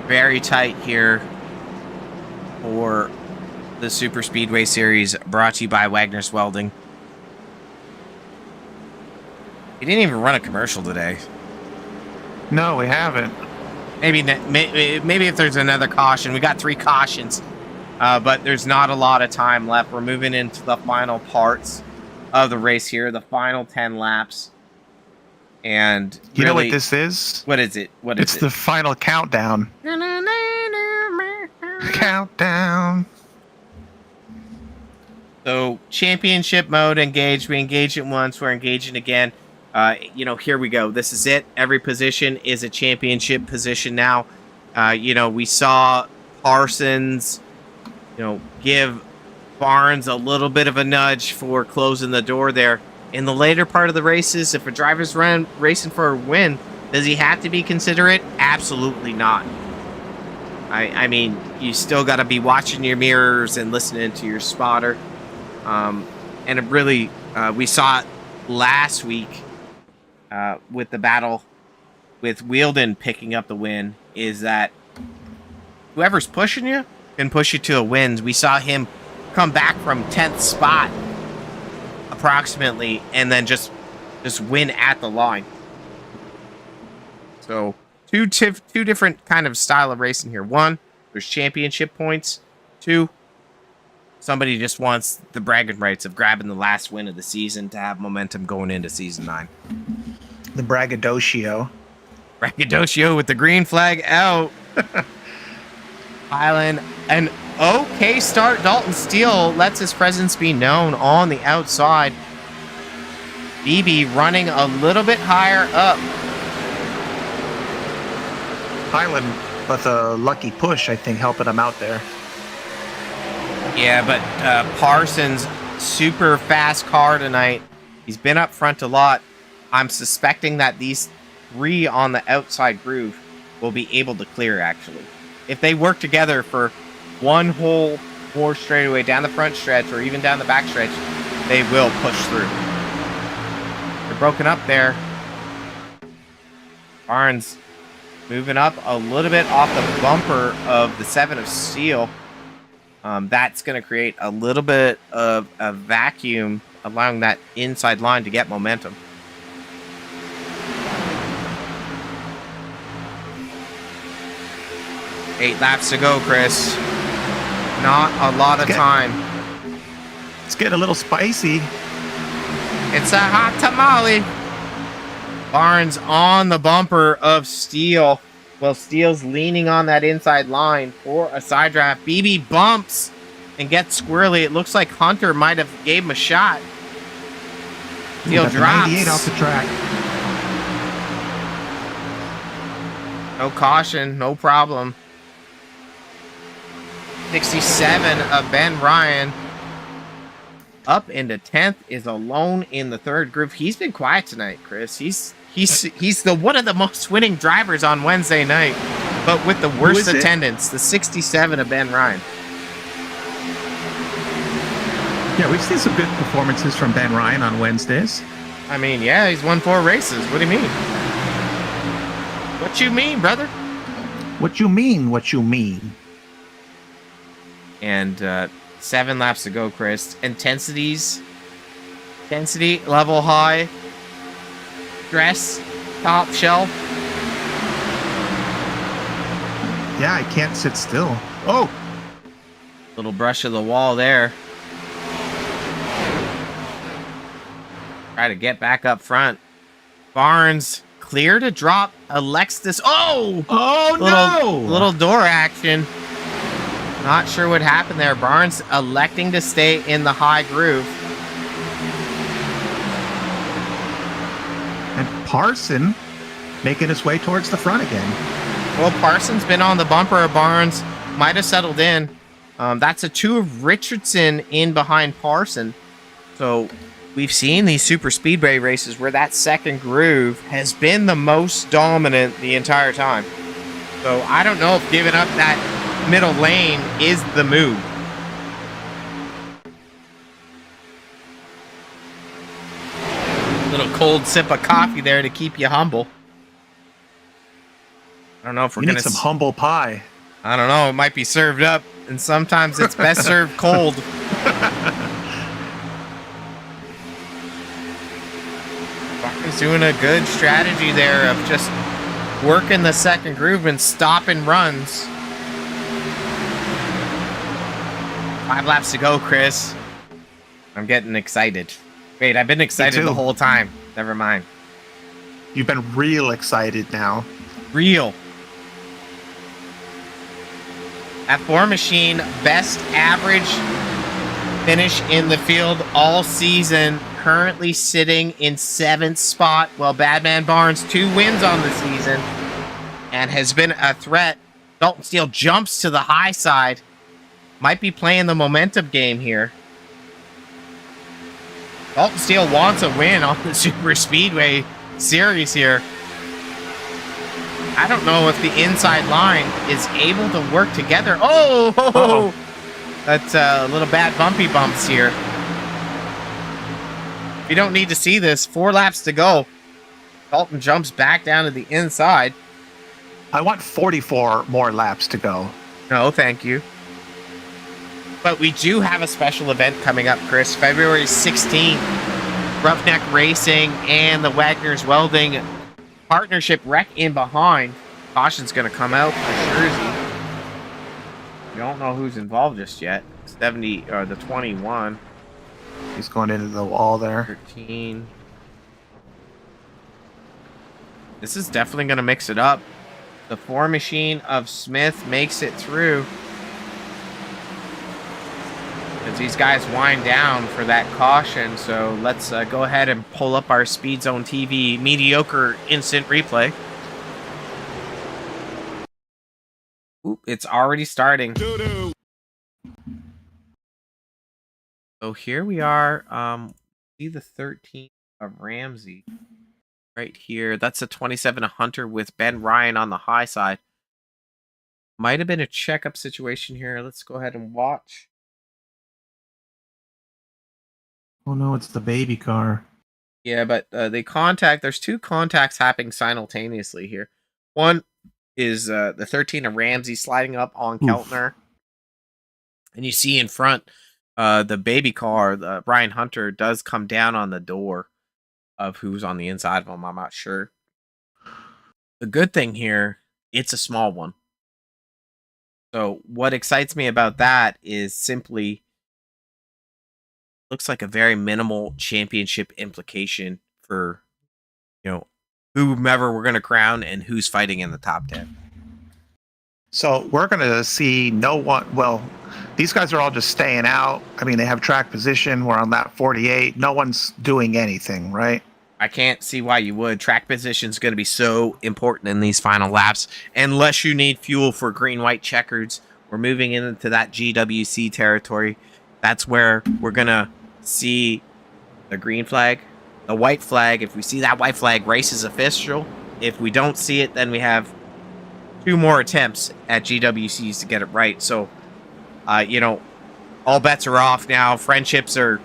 Very tight here for the Super Speedway Series, brought to you by Wagoner's Welding. He didn't even run a commercial today. No, we haven't. Maybe if there's another caution. We got 3 cautions, but there's not a lot of time left. We're moving into the final parts of the race here, the final 10 laps. And you know what this is? What is it? It's the final countdown. Countdown. So championship mode engaged. We engaged it once. We're engaging again. You know, here we go. This is it. Every position is a championship position now. You know, we saw Parsons, you know, give Barnes a little bit of a nudge for closing the door there. In the later part of the races, if a driver's racing for a win, does he have to be considerate? Absolutely not. I mean, you still got to be watching your mirrors and listening to your spotter. And it really, we saw it last week with the battle with Wheeldon picking up the win, is that whoever's pushing you can push you to a win. We saw him come back from 10th spot approximately and then just win at the line. So two different kind of style of racing here. 1, there's championship points. 2, somebody just wants the bragging rights of grabbing the last win of the season to have momentum going into season 9. The braggadocio. Braggadocio with the green flag out. Highland, an okay start. Dalton Steele lets his presence be known on the outside. BB running a little bit higher up. Highland with a lucky push, I think, helping him out there. Yeah, but Parsons, super fast car tonight. He's been up front a lot. I'm suspecting that these 3 on the outside groove will be able to clear, actually. If they work together for one whole more straightaway down the front stretch or even down the back stretch, they will push through. They're broken up there. Barnes moving up a little bit off the bumper of the 7 of Steel. That's going to create a little bit of a vacuum, allowing that inside line to get momentum. Eight laps to go, Chris. Not a lot of time. It's getting a little spicy. It's a hot tamale. Barnes on the bumper of Steele. Well, Steele's leaning on that inside line for a side draft. BB bumps and gets squirrely. It looks like Hunter might have gave him a shot. Steele drops. 98 off the track. No caution, no problem. 67 of Ben Ryan. Up into 10th, is alone in the 3rd group. He's been quiet tonight, Chris. He's the one of the most winning drivers on Wednesday night. but with the worst is it? attendance, the 67 of Ben Ryan. Yeah, we've seen some good performances from Ben Ryan on Wednesdays. I mean, yeah, he's won 4 races. What do you mean? What you mean, brother? What you mean? What you mean? And 7 laps to go, Chris. Intensity, level high, stress, top shelf. Yeah, I can't sit still. Oh, Little brush of the wall there. Try to get back up front. Barnes clear to drop. Elects this. Oh! no! Little door action. Not sure what happened there. Barnes electing to stay in the high groove. And Parson making his way towards the front again. Well, Parsons been on the bumper of Barnes. Might have settled in. That's a 2 of Richardson in behind Parson. So we've seen these super speedway races where that second groove has been the most dominant the entire time. So I don't know if giving up that middle lane is the move. Little cold sip of coffee there to keep you humble. I don't know if we're We gonna need some humble pie. I don't know. It might be served up, and sometimes it's best served cold. Barton's doing a good strategy there of just working the second groove and stopping runs. 5 laps to go, Chris. I'm getting excited. Wait, I've been excited the whole time. Never mind. You've been real excited now. Real. F4 machine, best average finish in the field all season. Currently sitting in 7th spot, while Badman Barnes 2 wins on the season and has been a threat. Dalton Steele jumps to the high side. Might be playing the momentum game here. Dalton Steele wants a win on the Super Speedway series here. I don't know if the inside line is able to work together. Oh! That's a little bad bumpy bumps here. You don't need to see this. 4 laps to go. Dalton jumps back down to the inside. I want 44 more laps to go. No, thank you. But we do have a special event coming up, Chris. February 16th. Roughneck Racing and the Wagoner's Welding partnership wreck in behind. Caution's going to come out for Jersey. We don't know who's involved just yet. 70 or the 21. He's going into the wall there. 13. This is definitely going to mix it up. The 4 machine of Smith makes it through. As these guys wind down for that caution. So let's go ahead and pull up our SpeedZoneTV mediocre instant replay. Oop, it's already starting. Doo-doo. So here we are. See the 13 of Ramsey right here. That's a 27 of Hunter with Ben Ryan on the high side. Might have been a checkup situation here. Let's go ahead and watch. Oh no, it's the baby car. Yeah, but there's 2 contacts happening simultaneously here. One is the 13 of Ramsey sliding up on Keltner. And you see in front the baby car, the Brian Hunter, does come down on the door of who's on the inside of him. I'm not sure. The good thing here, it's a small one. So what excites me about that is simply looks like a very minimal championship implication for, whomever we're going to crown and who's fighting in the top 10. So we're going to see no one. Well, these guys are all just staying out. I mean, they have track position. We're on lap 48. No one's doing anything, right? I can't see why you would. Track position is going to be so important in these final laps. Unless you need fuel for green-white checkers, we're moving into that GWC territory. That's where we're going to see the green flag, the white flag. If we see that white flag, race is official. If we don't see it, then we have 2 more attempts at GWCs to get it right. So, you know, all bets are off now. Friendships are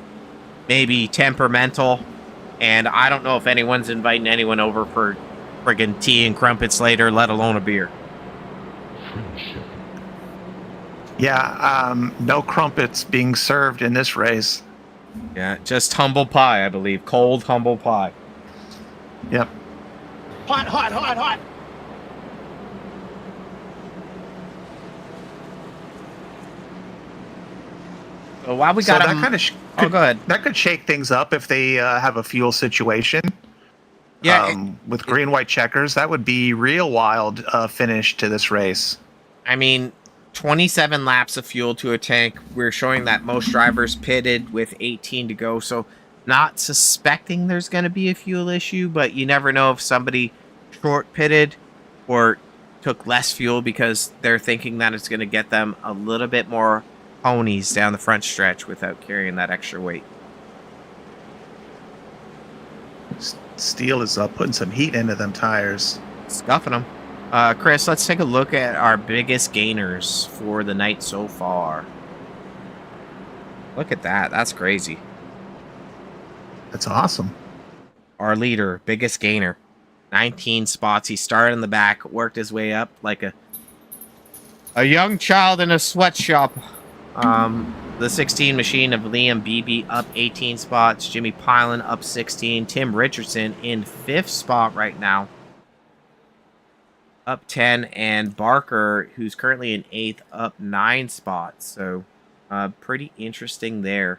maybe temperamental. And I don't know if anyone's inviting anyone over for friggin' tea and crumpets later, let alone a beer. Yeah, no crumpets being served in this race. Yeah, just humble pie, I believe. Cold humble pie. Yep. Hot, hot, hot, hot. So while we So got that him... kind of Oh, go ahead. that could shake things up if they have a fuel situation. Yeah, With green white checkers, that would be real wild finish to this race. I mean, 27 laps of fuel to a tank. We're showing that most drivers pitted with 18 to go. So not suspecting there's going to be a fuel issue, but you never know if somebody short pitted or took less fuel because they're thinking that it's going to get them a little bit more ponies down the front stretch without carrying that extra weight. Steel is putting some heat into them tires. Scuffing them. Chris, let's take a look at our biggest gainers for the night so far. Look at that. That's crazy. That's awesome. Our leader, biggest gainer. 19 spots. He started in the back, worked his way up like a young child in a sweatshop. The 16 machine of Liam Beebe up 18 spots. Jimmy Pilen up 16. Tim Richardson in 5th spot right now, up 10. And Barker, who's currently in 8th, up 9 spots. So pretty interesting there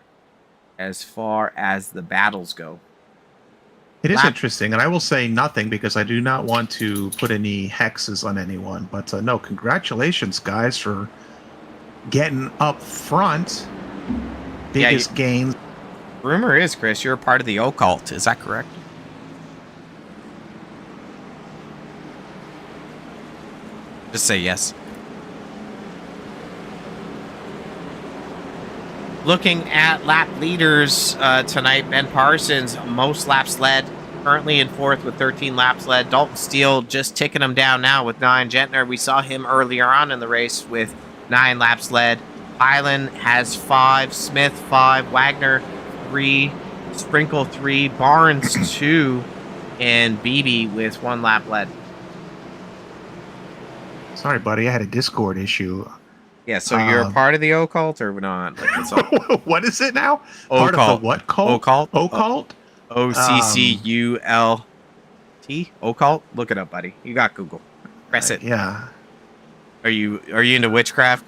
as far as the battles go. It is interesting, and I will say nothing because I do not want to put any hexes on anyone. But no, congratulations, guys, for getting up front. Biggest gains. Rumor is, Chris, you're a part of the occult. Is that correct? Just say yes. Looking at lap leaders tonight, Ben Parsons, most laps led, currently in 4th with 13 laps led. Dalton Steele just ticking him down now with 9. Gentner, we saw him earlier on in the race with 9 laps led. Hyland has 5, Smith 5, Wagner 3, Sprinkle 3, Barnes 2, and Beebe with 1 lap led. Sorry, buddy, I had a Discord issue. Yeah, so you're a part of the occult or not? Like, it's all... What is it now? Occult. Part of the what cult? Occult. Occult? OCCULT. Occult? Look it up, buddy. You got Google. Press it. Yeah. Are you into witchcraft?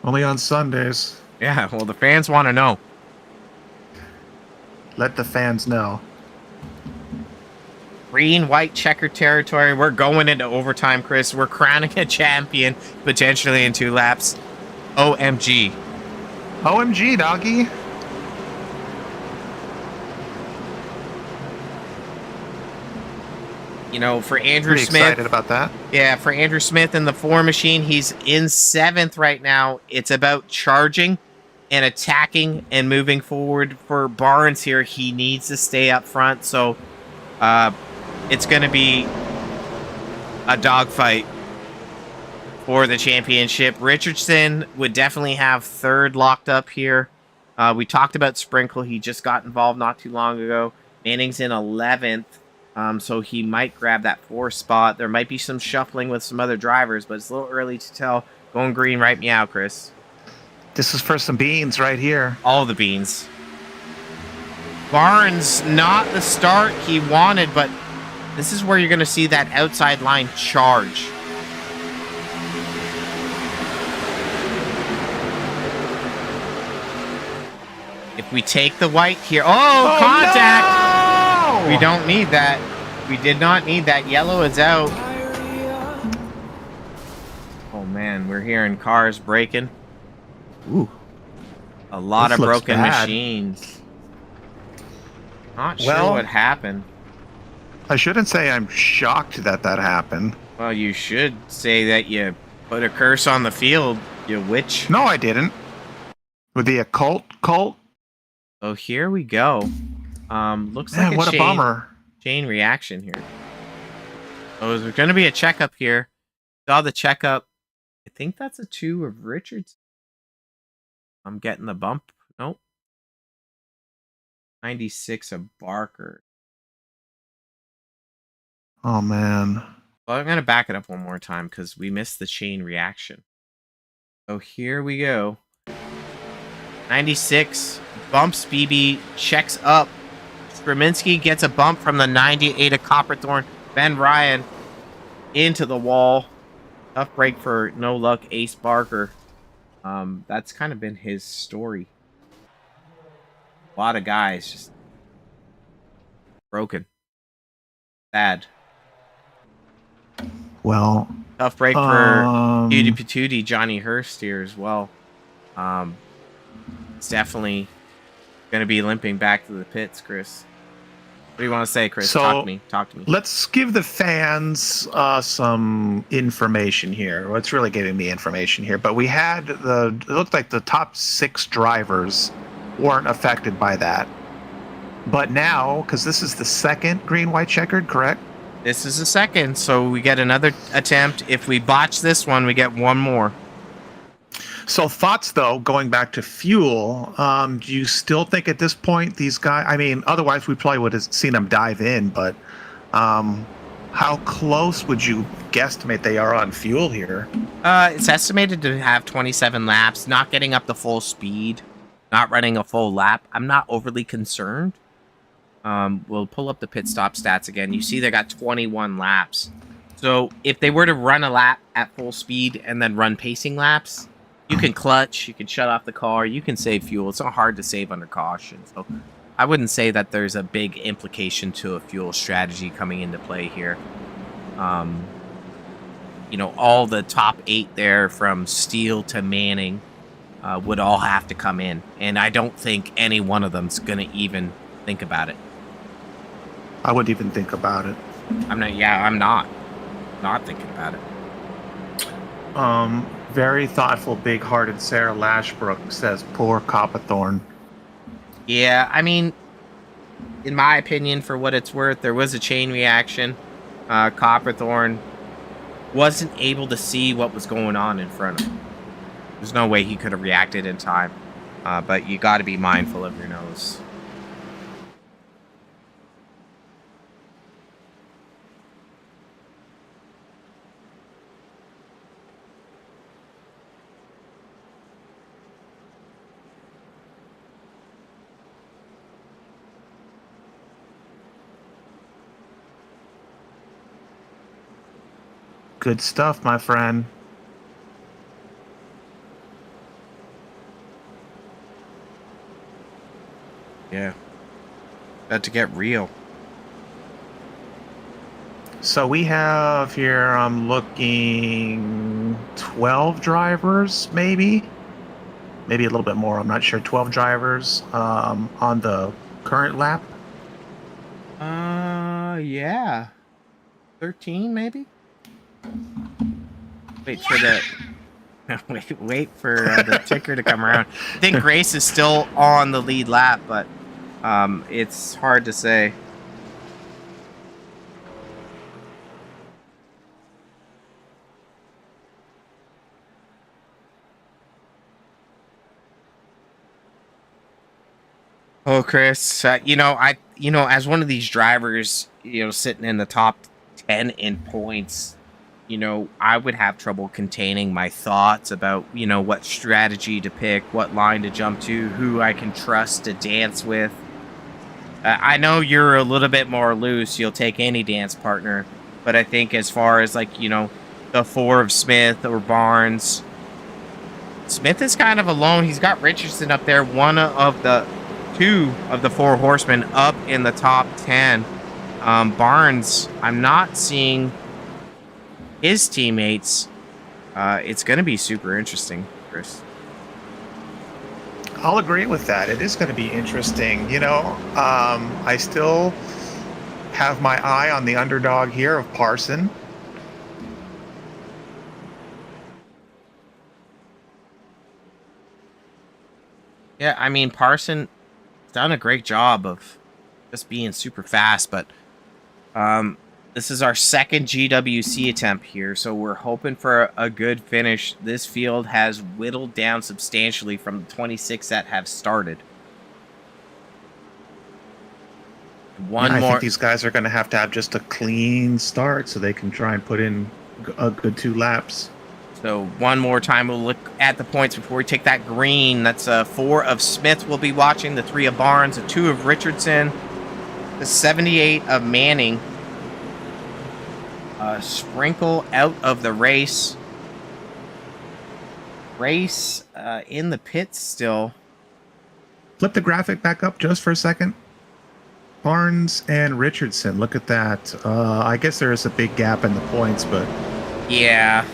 Only on Sundays. Yeah, well, the fans want to know. Let the fans know. Green, white, checker territory. We're going into overtime, Chris. We're crowning a champion, potentially in 2 laps. OMG. OMG, doggy. You know, for Andrew Pretty Smith. excited about that. Yeah, for Andrew Smith in the 4 machine, he's in 7th right now. It's about charging and attacking and moving forward. For Barnes here, he needs to stay up front. So, it's going to be a dogfight for the championship. Richardson would definitely have 3rd locked up here. We talked about Sprinkle. He just got involved not too long ago. Manning's in 11th, so he might grab that 4th spot. There might be some shuffling with some other drivers, but it's a little early to tell. Going green right meow, Chris. This is for some beans right here. All the beans. Barnes, not the start he wanted, but this is where you're going to see that outside line charge. If we take the white here... Oh, contact! No! We don't need that. We did not need that. Yellow is out. Oh, man. We're hearing cars breaking. Ooh. A lot This of looks broken bad. machines. Not sure Well- what happened. I shouldn't say I'm shocked that that happened. Well, you should say that you put a curse on the field, you witch. No, I didn't. With the occult cult? Oh, here we go. Looks Man, like what a bummer. chain reaction here. So there's going to be a checkup here. Saw the checkup. I think that's a 2 of Richards. I'm getting the bump. Nope. 96 of Barker. Oh, man. Well, I'm going to back it up one more time because we missed the chain reaction. So here we go. 96 bumps BB, checks up. Straminski gets a bump from the 98 of Copperthorne. Ben Ryan into the wall. Tough break for no luck Ace Barker. That's kind of been his story. A lot of guys just broken. Sad. Well, Tough break for Cutie Patootie, Johnny Hurst here as well. It's definitely going to be limping back to the pits, Chris. What do you want to say, Chris? So, Talk to me. Let's give the fans some information here. What's really giving me information here? But we had it looked like the top 6 drivers weren't affected by that. But now, because this is the second green, white, checkered, correct? This is the second, so we get another attempt. If we botch this one, we get one more. So thoughts, though, going back to fuel, do you still think at this point these guys, I mean, otherwise we probably would have seen them dive in, but how close would you guesstimate they are on fuel here? It's estimated to have 27 laps, not getting up to full speed, not running a full lap. I'm not overly concerned. We'll pull up the pit stop stats again. You see they got 21 laps. So if they were to run a lap at full speed and then run pacing laps, you can clutch, you can shut off the car, you can save fuel. It's not hard to save under caution. So I wouldn't say that there's a big implication to a fuel strategy coming into play here. You know, all the top 8 there from Steele to Manning would all have to come in. And I don't think any one of them's going to even think about it. I wouldn't even think about it. I'm not thinking about it. Very thoughtful, big-hearted Sarah Lashbrook says, poor Copperthorne. Yeah, I mean, in my opinion, for what it's worth, there was a chain reaction. Copperthorne wasn't able to see what was going on in front of him. There's no way he could have reacted in time. But you got to be mindful of your nose. Good stuff, my friend. Yeah. About to get real. So we have here, I'm looking 12 drivers, maybe a little bit more. I'm not sure. 12 drivers on the current lap. Yeah. 13 maybe? Wait for the wait for the ticker to come around. I think Grace is still on the lead lap, but it's hard to say. Oh, Chris, as one of these drivers, sitting in the top 10 in points, I would have trouble containing my thoughts about, what strategy to pick, what line to jump to, who I can trust to dance with. I know you're a little bit more loose. You'll take any dance partner. But I think as far as, the 4 of Smith or Barnes, Smith is kind of alone. He's got Richardson up there, one of the 2 of the 4 horsemen up in the top 10. Barnes, I'm not seeing his teammates. It's going to be super interesting, Chris. I'll agree with that. It is going to be interesting. I still have my eye on the underdog here of Parson. Yeah, I mean, Parson done a great job of just being super fast, but This is our second GWC attempt here, so we're hoping for a good finish. This field has whittled down substantially from the 26 that have started. One I more. think these guys are going to have just a clean start so they can try and put in a good 2 laps. So one more time, we'll look at the points before we take that green. That's 4 of Smith we'll be watching, the 3 of Barnes, the 2 of Richardson, the 78 of Manning. Sprinkle out of the race. Race in the pits still. Flip the graphic back up just for a second. Barnes and Richardson, look at that. I guess there is a big gap in the points, but... Yeah.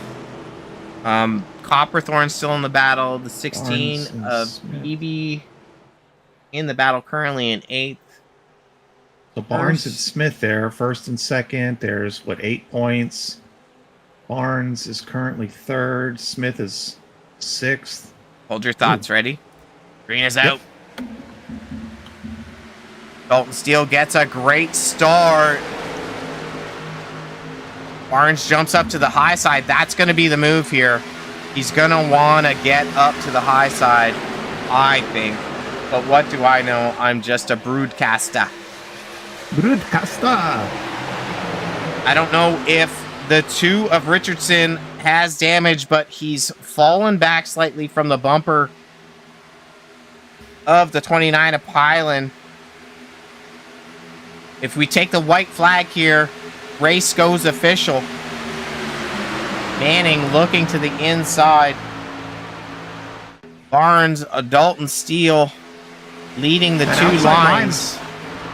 Copperthorn still in the battle. The 16 Barnes and of Smith. BB in the battle currently in 8th. So Barnes and Smith there, first and second. There's, 8 points. Barnes is currently 3rd. Smith is 6th. Hold your thoughts. Ready? Green is out. Dalton Steele gets a great start. Barnes jumps up to the high side. That's going to be the move here. He's going to want to get up to the high side, I think. But what do I know? I'm just a broadcaster. I don't know if the 2 of Richardson has damage, but he's fallen back slightly from the bumper of the 29 of Pylon. If we take the white flag here, race goes official. Manning looking to the inside. Barnes, Dalton Steele leading the 2 lines.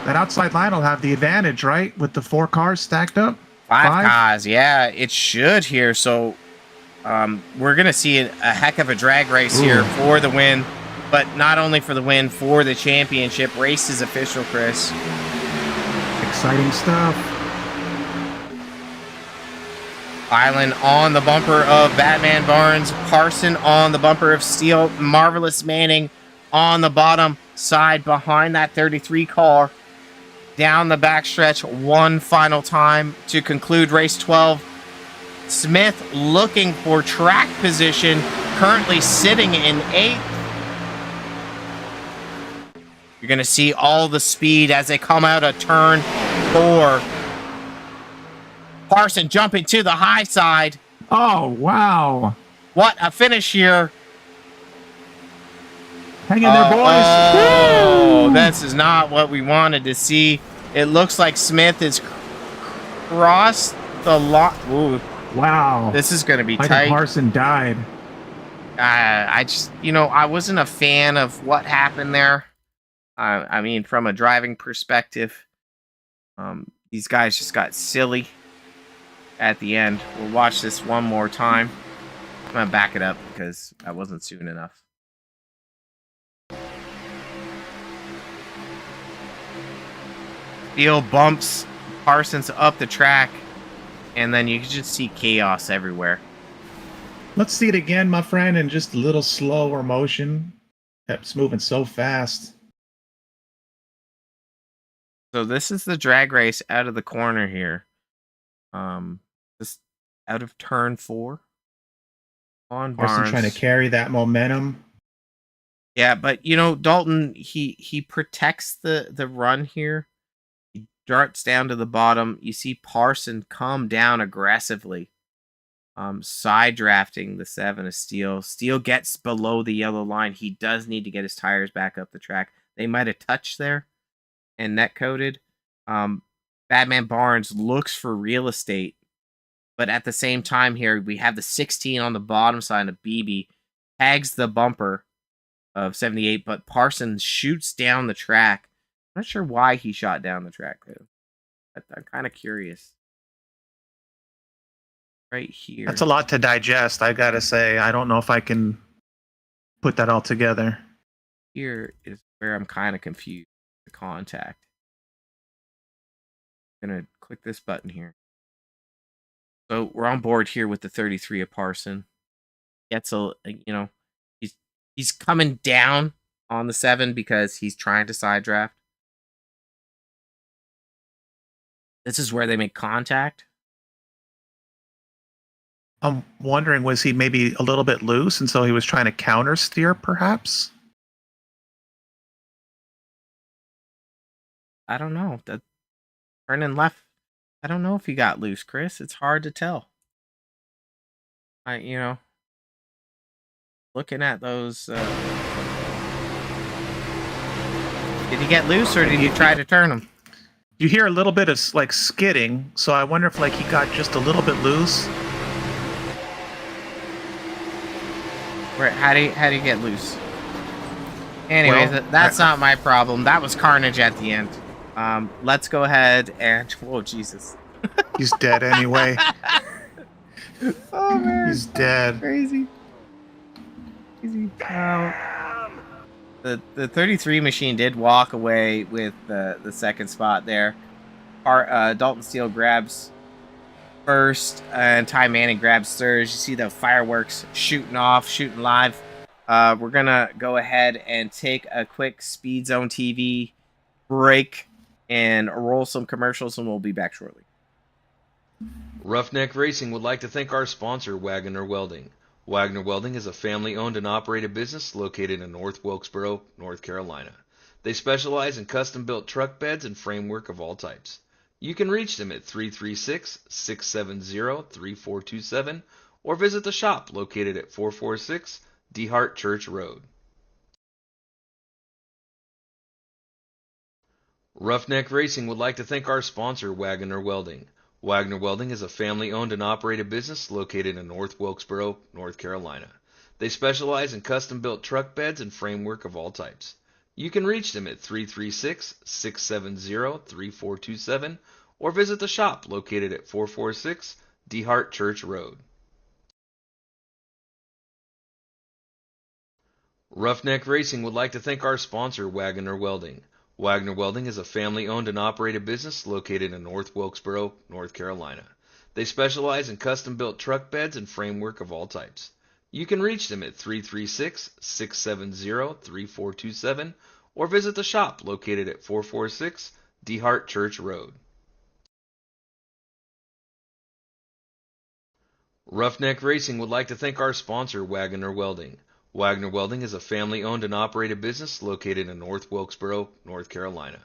That outside line will have the advantage, right? With the 4 cars stacked up. 5 cars, yeah, it should here. So we're going to see a heck of a drag race here for the win. But not only for the win, for the championship. Race is official, Chris. Exciting stuff. Island on the bumper of Batman Barnes. Parson on the bumper of Steele. Marvelous Manning on the bottom side behind that 33 car. Down the backstretch one final time to conclude race 12. Smith looking for track position. Currently sitting in 8th. You're going to see all the speed as they come out of turn 4. Parson jumping to the high side. Oh, wow. What a finish here. Hang in there, boys. Oh, this is not what we wanted to see. It looks like Smith is crossed the line. Wow. This is going to be I tight. think Parson died. I just, I wasn't a fan of what happened there. I mean, from a driving perspective, these guys just got silly at the end. We'll watch this one more time. I'm going to back it up because I wasn't soon enough. Steele bumps Parsons up the track, and then you can just see chaos everywhere. Let's see it again, my friend, in just a little slower motion. It's moving so fast. So this is the drag race out of the corner here. Just out of turn 4. On Barnes. Parson trying to carry that momentum. Yeah, but Dalton, he protects the run here. He darts down to the bottom. You see Parson come down aggressively. Side drafting the 7 of Steele. Steele gets below the yellow line. He does need to get his tires back up the track. They might have touched there and net coated. Batman Barnes looks for real estate. But at the same time here, we have the 16 on the bottom side of BB. Tags the bumper of 78, but Parsons shoots down the track. I'm not sure why he shot down the track, though. I'm kind of curious. Right here. That's a lot to digest, I gotta say. I don't know if I can put that all together. Here is where I'm kind of confused. The contact. I'm going to click this button here. So we're on board here with the 33 of Parson. Gets he's coming down on the 7 because he's trying to side draft. This is where they make contact. I'm wondering, was he maybe a little bit loose, and so he was trying to counter steer, perhaps? I don't know. That turning left. I don't know if he got loose, Chris. It's hard to tell. Looking at those. Did he get loose, or did you try to turn him? You hear a little bit of like skidding, so I wonder if like he got just a little bit loose. How do you get loose? Anyways, Well, that's not my problem. That was carnage at the end. Let's go ahead and whoa, Jesus. He's dead anyway. Oh man, He's dead. crazy. The 33 machine did walk away with the second spot there. Dalton Steele grabs first, and Ty Manning grabs third. You see the fireworks shooting live. We're gonna go ahead and take a quick Speed Zone TV break and roll some commercials, and we'll be back shortly. Roughneck Racing would like to thank our sponsor, Wagoner Welding. Wagoner Welding is a family-owned and operated business located in North Wilkesboro, North Carolina. They specialize in custom-built truck beds and framework of all types. You can reach them at 336-670-3427 or visit the shop located at 446 DeHart Church Road. Roughneck Racing would like to thank our sponsor, Wagoner Welding. Wagoner Welding is a family-owned and operated business located in North Wilkesboro, North Carolina. They specialize in custom-built truck beds and framework of all types. You can reach them at 336-670-3427 or visit the shop located at 446 DeHart Church Road. Roughneck Racing would like to thank our sponsor, Wagoner Welding. Wagoner Welding is a family-owned and operated business located in North Wilkesboro, North Carolina. They specialize in custom-built truck beds and framework of all types. You can reach them at 336-670-3427 or visit the shop located at 446 DeHart Church Road. Roughneck Racing would like to thank our sponsor, Wagoner Welding. Wagoner Welding is a family-owned and operated business located in North Wilkesboro, North Carolina.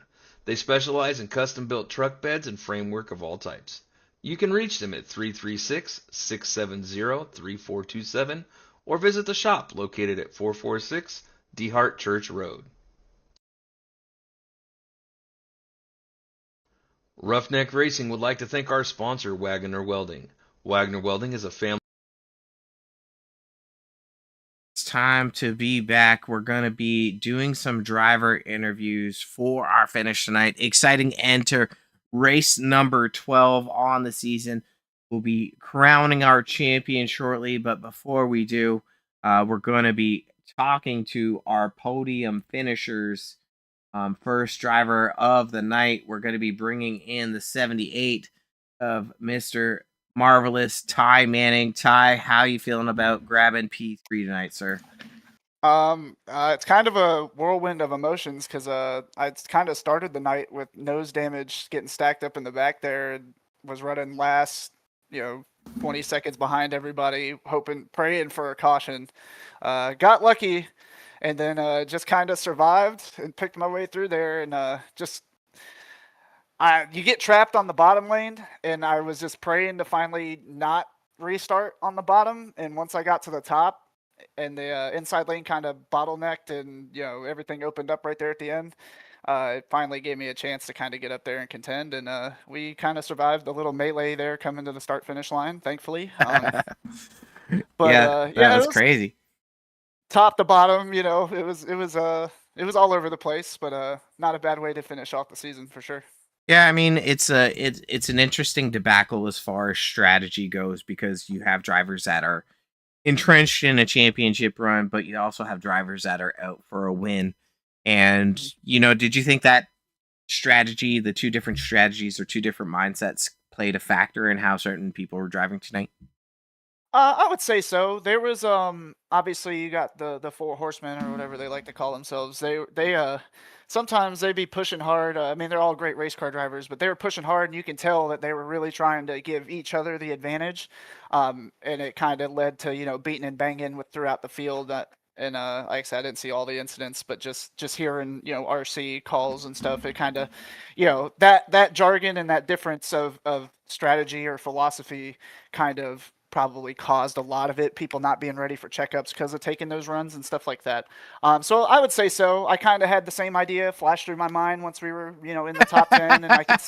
They specialize in custom-built truck beds and framework of all types. You can reach them at 336-670-3427 or visit the shop located at 446 DeHart Church Road. Roughneck Racing would like to thank our sponsor, Wagoner Welding. Wagoner Welding is a family. It's time to be back. We're going to be doing some driver interviews for our finish tonight. Exciting end to race number 12 on the season. We'll be crowning our champion shortly, but before we do, we're going to be talking to our podium finishers. First driver of the night, we're going to be bringing in the 78 of Mr. Marvelous Ty Manning. Ty, how you feeling about grabbing P3 tonight, sir? It's kind of a whirlwind of emotions because I kind of started the night with nose damage, getting stacked up in the back there, was running last, 20 seconds behind everybody, praying for a caution. Got lucky, and then just kind of survived and picked my way through there, and you get trapped on the bottom lane, and I was just praying to finally not restart on the bottom. And once I got to the top, and the inside lane kind of bottlenecked, and everything opened up right there at the end, it finally gave me a chance to kind of get up there and contend. And we kind of survived the little melee there coming to the start-finish line, thankfully. That was crazy. Top to bottom, it was all over the place, but not a bad way to finish off the season for sure. Yeah, I mean, it's an interesting debacle as far as strategy goes, because you have drivers that are entrenched in a championship run, but you also have drivers that are out for a win. And, did you think that strategy, the two different strategies or two different mindsets, played a factor in how certain people were driving tonight? I would say so. There was obviously you got the four horsemen or whatever they like to call themselves. They sometimes they be pushing hard. I mean, they're all great race car drivers, but they were pushing hard, and you can tell that they were really trying to give each other the advantage. And it kind of led to beating and banging with throughout the field. And like I said, I didn't see all the incidents, but just hearing RC calls and stuff, it kind of that jargon and that difference of strategy or philosophy kind of probably caused a lot of it. People not being ready for checkups because of taking those runs and stuff like that. So I would say so. I kind of had the same idea flash through my mind once we were in the top 10, and I could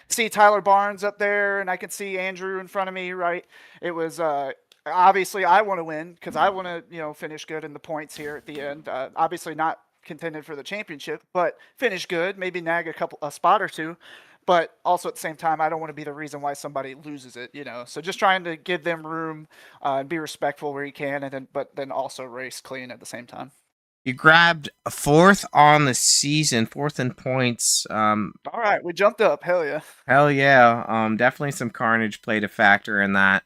see Tyler Barnes up there, and I could see Andrew in front of me. Right, it was. Obviously, I want to win because I want to finish good in the points here at the end. Obviously, not contended for the championship, but finish good, maybe nag a spot or two. But also at the same time, I don't want to be the reason why somebody loses it, So just trying to give them room and be respectful where you can, but then also race clean at the same time. You grabbed a fourth on the season, fourth in points. All right, we jumped up. Hell yeah. Hell yeah. Definitely some carnage played a factor in that.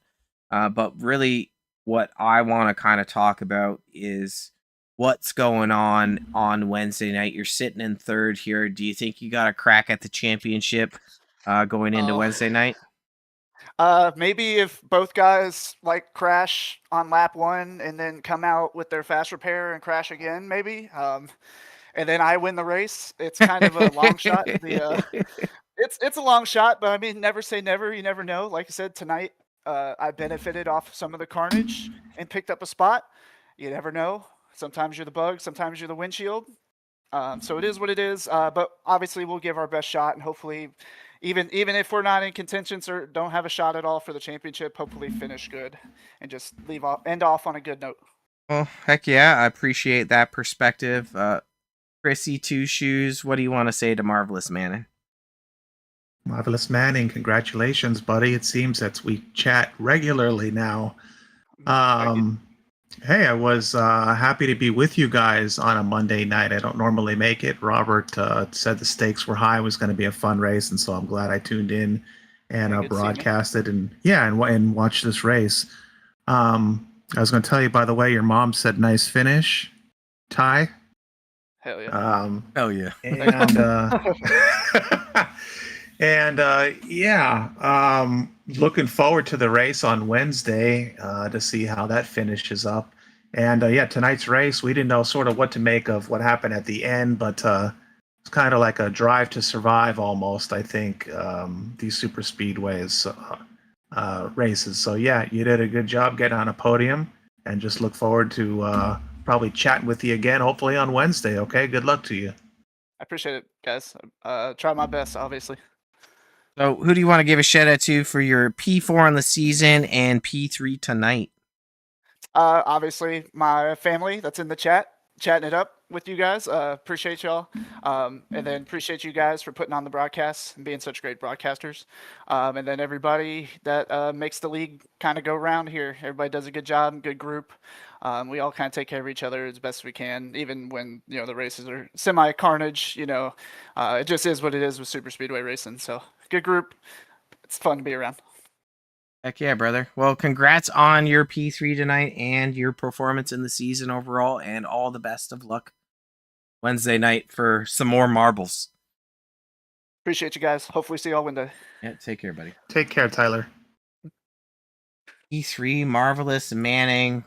But really, what I want to kind of talk about is what's going on Wednesday night. You're sitting in third here. Do you think you got a crack at the championship going into Wednesday night? Maybe if both guys crash on lap 1 and then come out with their fast repair and crash again, maybe. And then I win the race. It's kind of a long shot. It's a long shot, but I mean, never say never. You never know. Like I said, tonight I benefited off some of the carnage and picked up a spot. You never know. Sometimes you're the bug, sometimes you're the windshield. So it is what it is. But obviously, we'll give our best shot, and hopefully, even if we're not in contention or don't have a shot at all for the championship, hopefully finish good and just end off on a good note. Well, heck yeah, I appreciate that perspective. Chrissy Two Shoes, what do you want to say to Marvelous Manning? Marvelous Manning, congratulations, buddy. It seems that we chat regularly now. Hey, I was happy to be with you guys on a Monday night. I don't normally make it. Robert said the stakes were high. It was going to be a fun race, and so I'm glad I tuned in and broadcasted and watched this race. I was going to tell you, by the way, your mom said nice finish, Ty. Hell yeah. Hell yeah. Looking forward to the race on Wednesday to see how that finishes up. And tonight's race, we didn't know sort of what to make of what happened at the end, but it's kind of like a drive to survive almost, I think, these super speedways races. So yeah, you did a good job getting on a podium, and just look forward to probably chatting with you again, hopefully on Wednesday. Okay, good luck to you. I appreciate it, guys. Try my best, obviously. So who do you want to give a shout out to for your P4 on the season and P3 tonight? Obviously, my family that's in the chat, chatting it up with you guys. Appreciate y'all. And then appreciate you guys for putting on the broadcasts and being such great broadcasters. And then everybody that makes the league kind of go around here. Everybody does a good job, good group. We all kind of take care of each other as best we can, even when the races are semi-carnage. It just is what it is with super speedway racing. So good group. It's fun to be around. Heck yeah, brother. Well, congrats on your P3 tonight and your performance in the season overall, and all the best of luck Wednesday night for some more marbles. Appreciate you guys. Hopefully see y'all Wednesday. Yeah, take care, buddy. Take care, Tyler. P3, Marvelous, Manning.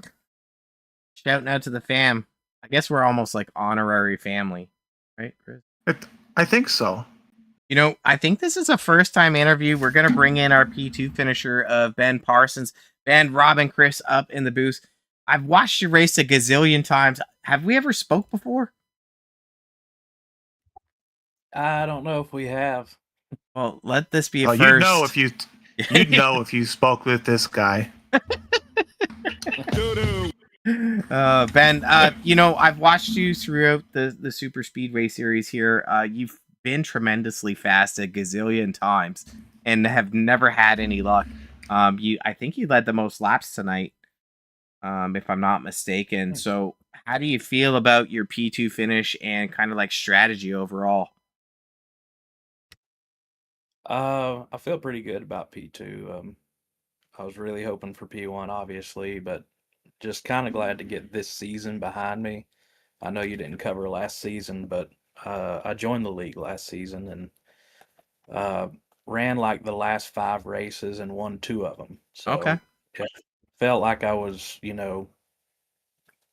Shouting out to the fam. I guess we're almost like honorary family, right, Chris? I think so. I think this is a first-time interview. We're going to bring in our P2 finisher of Ben Parsons. Ben, Rob, and Chris up in the booth. I've watched you race a gazillion times. Have we ever spoke before? I don't know if we have. Well, let this be a first. You'd know if you spoke with this guy. Ben, I've watched you throughout the Super Speedway series here. You've been tremendously fast a gazillion times and have never had any luck. I think you led the most laps tonight, if I'm not mistaken. So how do you feel about your P2 finish and kind of like strategy overall? I feel pretty good about P2. I was really hoping for P1, obviously, but just kind of glad to get this season behind me. I know you didn't cover last season, but I joined the league last season and uh, ran like the last 5 races and won 2 of them. Okay. So it felt like I was,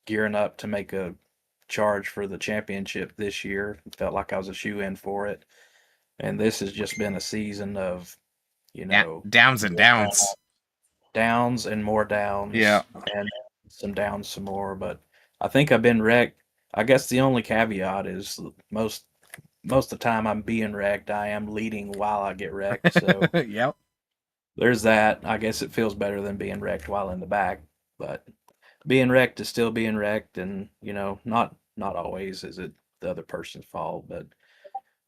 gearing up to make a charge for the championship this year. It felt like I was a shoe in for it. And this has just been a season of, Downs and downs. downs and more downs. Yeah. And some downs some more. But I think I've been wrecked. I guess the only caveat is most of the time I'm being wrecked, I am leading while I get wrecked. So Yep. there's that. I guess it feels better than being wrecked while in the back. But being wrecked is still being wrecked, and not always is it the other person's fault, but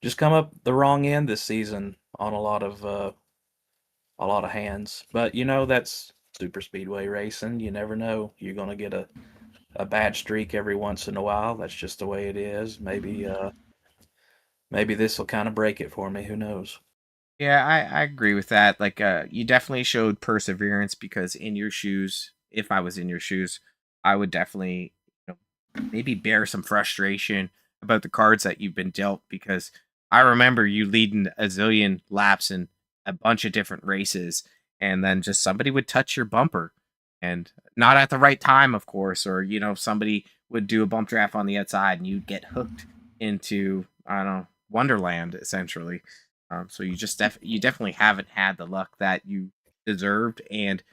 just come up the wrong end this season on a lot of hands. But that's super speedway racing. You never know. You're gonna get a bad streak every once in a while. That's just the way it is. Maybe this will kind of break it for me. Who knows? Yeah, I agree with that. Like, you definitely showed perseverance, because in your shoes, if I was in your shoes, I would definitely, maybe bear some frustration about the cards that you've been dealt, because I remember you leading a zillion laps in a bunch of different races, and then just somebody would touch your bumper, and not at the right time, of course, or somebody would do a bump draft on the outside, and you'd get hooked into, I don't know, Wonderland essentially. So you definitely haven't had the luck that you deserved, and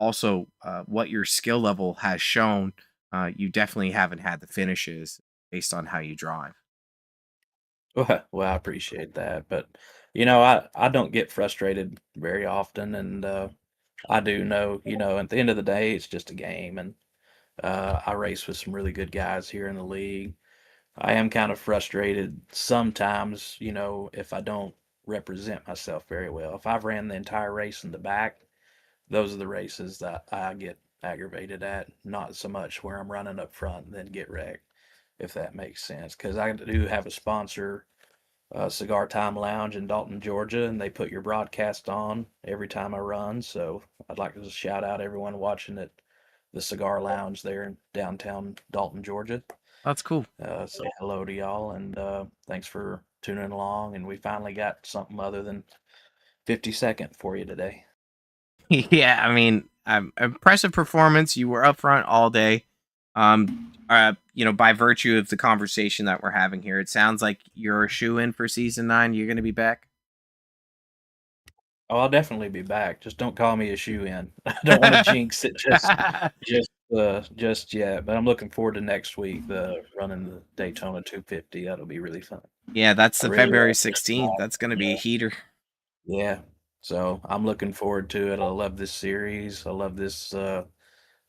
also what your skill level has shown, you definitely haven't had the finishes based on how you drive. Well, I appreciate that, but I don't get frustrated very often, and I do know, at the end of the day, it's just a game, and I race with some really good guys here in the league. I am kind of frustrated sometimes, if I don't represent myself very well. If I've ran the entire race in the back, those are the races that I get aggravated at, not so much where I'm running up front and then get wrecked, if that makes sense. Because I do have a sponsor, Cigar Time Lounge in Dalton, Georgia, and they put your broadcast on every time I run. So I'd like to just shout out everyone watching at the Cigar Lounge there in downtown Dalton, Georgia. That's cool. Say hello to y'all, and thanks for tuning along. And we finally got something other than 52nd for you today. Yeah, I mean, impressive performance. You were up front all day. By virtue of the conversation that we're having here, it sounds like you're a shoe-in for season 9. You're going to be back. Oh, I'll definitely be back. Just don't call me a shoe-in. I don't want to jinx it just yet. But I'm looking forward to next week, running the Daytona 250. That'll be really fun. Yeah, that's the really February like this 16th. That's going to be a heater. Yeah. So I'm looking forward to it. I love this series. I love this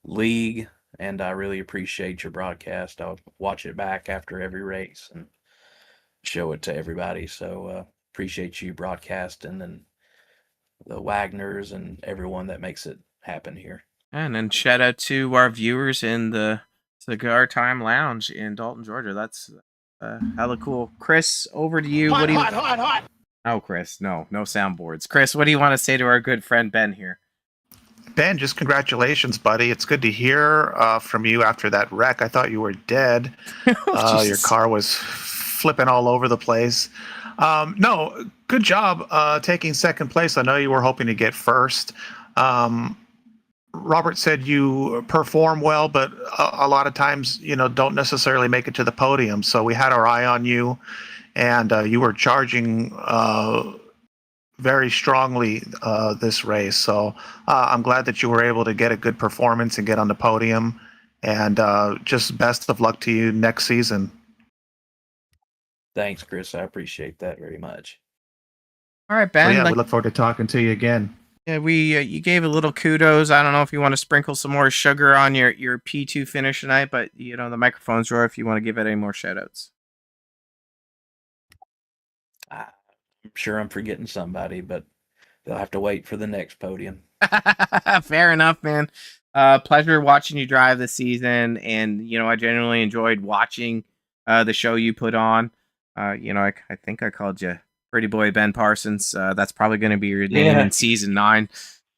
league, and I really appreciate your broadcast. I'll watch it back after every race and show it to everybody. So appreciate you broadcasting, and the Wagners and everyone that makes it happen here. And then shout out to our viewers in the Cigar Time Lounge in Dalton, Georgia. That's hella cool. Chris, over to you. What do you? Hot. Oh, Chris, no soundboards. Chris, what do you want to say to our good friend Ben here? Ben, just congratulations, buddy. It's good to hear from you after that wreck. I thought you were dead. Your car was flipping all over the place. No, good job taking second place. I know you were hoping to get first. Robert said you perform well, but a lot of times, don't necessarily make it to the podium. So we had our eye on you, and you were charging very strongly this race. So I'm glad that you were able to get a good performance and get on the podium. And just best of luck to you next season. Thanks, Chris. I appreciate that very much. All right, Ben. We look forward to talking to you again. Yeah, you gave a little kudos. I don't know if you want to sprinkle some more sugar on your P2 finish tonight, but the microphone's yours if you want to give it any more shout outs. I'm sure I'm forgetting somebody, but they'll have to wait for the next podium. Fair enough, man. Pleasure watching you drive this season, and I genuinely enjoyed watching the show you put on. I think I called you Pretty Boy Ben Parsons. That's probably going to be your name in season 9.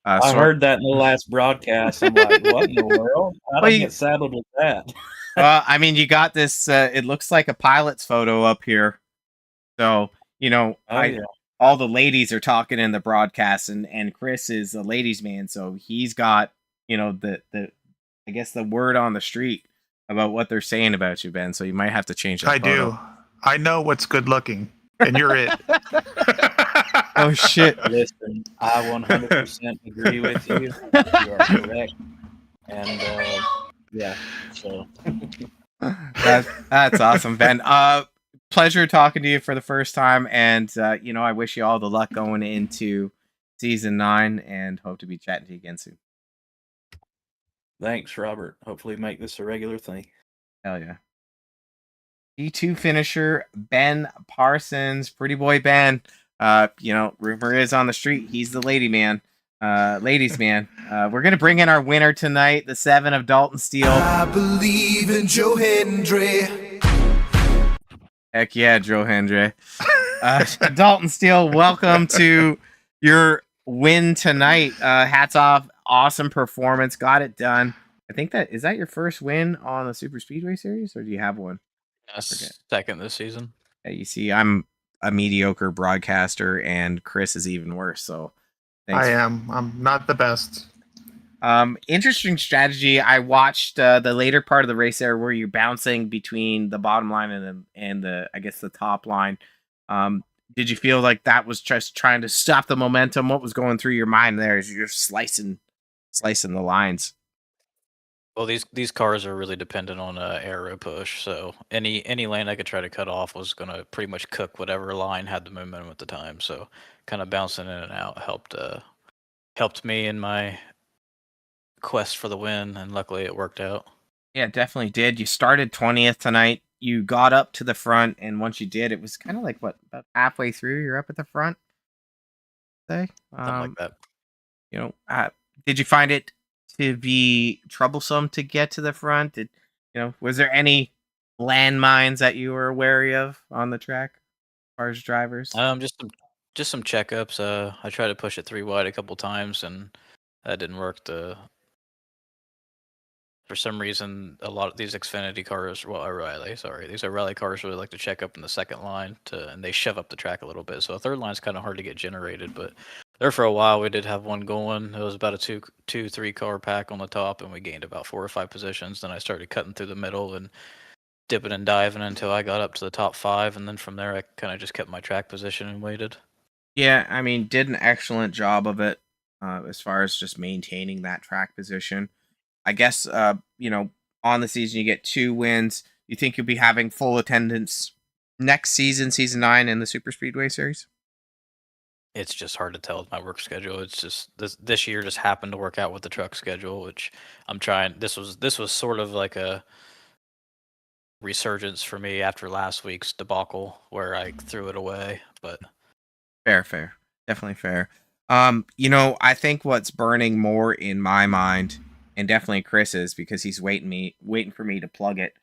I heard that in the last broadcast. I'm like, what in the world? How Well, did I you- get saddled with that? I mean, you got this. It looks like a pilot's photo up here. So, Yeah. all the ladies are talking in the broadcast, and Chris is a ladies' man, so he's got, the I guess the word on the street about what they're saying about you, Ben. So you might have to change that. I do. I know what's good looking, and you're it. Oh shit! Listen, I 100% agree with you. You are correct. And yeah, so That's awesome, Ben. Pleasure talking to you for the first time, and I wish you all the luck going into season 9, and hope to be chatting to you again soon. thanks, Robert. Hopefully, make this a regular thing. Hell yeah. P2 finisher Ben Parsons, pretty boy Ben. Rumor is on the street he's the ladies' man. We're gonna bring in our winner tonight, the 7 of Dalton Steele. I believe in Joe Hendry. Heck yeah, Joe Hendry. Dalton Steele, welcome to your win tonight. Hats off, awesome performance, got it done. I think is that your first win on the Super Speedway series, or do you have one? Second this season. Yeah, you see, I'm a mediocre broadcaster, and Chris is even worse. So, thanks. I'm not the best. Interesting strategy. I watched the later part of the race there, where you're bouncing between the bottom line and the I guess the top line. Did you feel like that was just trying to stop the momentum? What was going through your mind there as you're slicing the lines? Well, these cars are really dependent on aero push, so any lane I could try to cut off was going to pretty much cook whatever line had the momentum at the time. So kind of bouncing in and out helped me in my quest for the win, and luckily it worked out. Yeah, it definitely did. You started 20th tonight. You got up to the front, and once you did, it was kind of like about halfway through, you're up at the front. Something like that. Did you find it to be troublesome to get to the front? Was there any landmines that you were wary of on the track as far as drivers? Just some checkups. I tried to push it 3 wide a couple times, and that didn't work. For some reason, a lot of these Xfinity cars, these are rally cars, really like to check up in the second line, and they shove up the track a little bit. So a third line's kind of hard to get generated, but there for a while we did have one going. It was about a 2-3 car pack on the top, and we gained about 4 or 5 positions. Then I started cutting through the middle and dipping and diving until I got up to the top 5, and then from there I kind of just kept my track position and waited. Yeah, I mean, did an excellent job of it as far as just maintaining that track position. I guess, on the season, you get 2 wins. You think you'll be having full attendance next season, season 9 in the Super Speedway series? It's just hard to tell with my work schedule. It's just this year just happened to work out with the truck schedule, which I'm trying. This was sort of like a resurgence for me after last week's debacle where I threw it away. But Fair, definitely fair. I think what's burning more in my mind, and definitely Chris's, because he's waiting for me to plug it,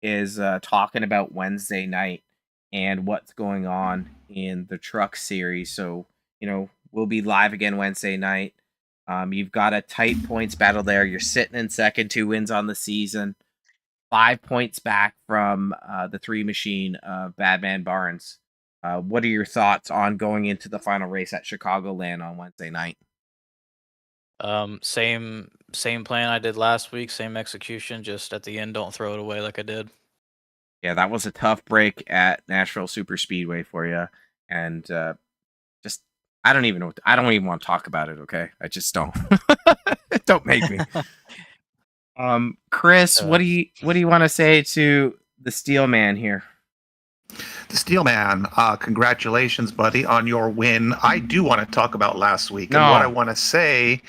is talking about Wednesday night and what's going on in the truck series. So, we'll be live again Wednesday night. You've got a tight points battle there. You're sitting in second, 2 wins on the season, 5 points back from the 3 machine of Badman Barnes. What are your thoughts on going into the final race at Chicagoland on Wednesday night? Same plan I did last week, same execution, just at the end, don't throw it away like I did. Yeah, that was a tough break at Nashville Super Speedway for you, and I don't even want to talk about it. Okay, I just don't. Don't make me. Chris, what do you want to say to the Steel Man here? The Steel Man, congratulations, buddy, on your win. I do want to talk about last week. And what I want to say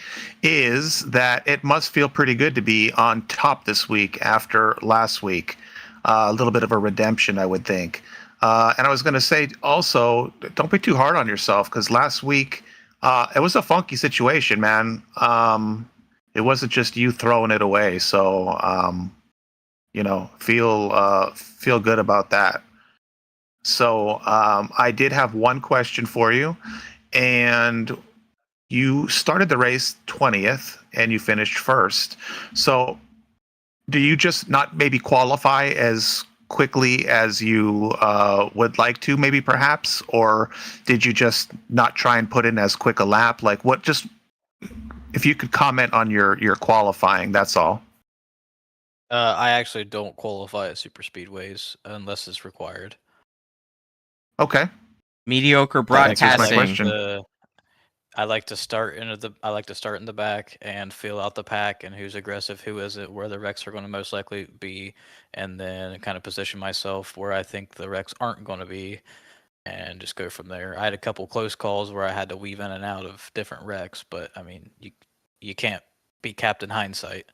is that it must feel pretty good to be on top this week after last week. A little bit of a redemption, I would think. And I was going to say also, don't be too hard on yourself, because last week it was a funky situation, man. It wasn't just you throwing it away. So, feel good about that. So I did have one question for you, and you started the race 20th and you finished first. So do you just not maybe qualify as quickly as you would like to, maybe perhaps? Or did you just not try and put in as quick a lap? Like what, just if you could comment on your qualifying, that's all. I actually don't qualify at super speedways unless it's required. Okay. Mediocre That answers my broadcasting. question. I like to start in the back and feel out the pack and who's aggressive, who isn't, where the wrecks are going to most likely be, and then kind of position myself where I think the wrecks aren't going to be, and just go from there. I had a couple close calls where I had to weave in and out of different wrecks, but I mean, you can't be Captain Hindsight.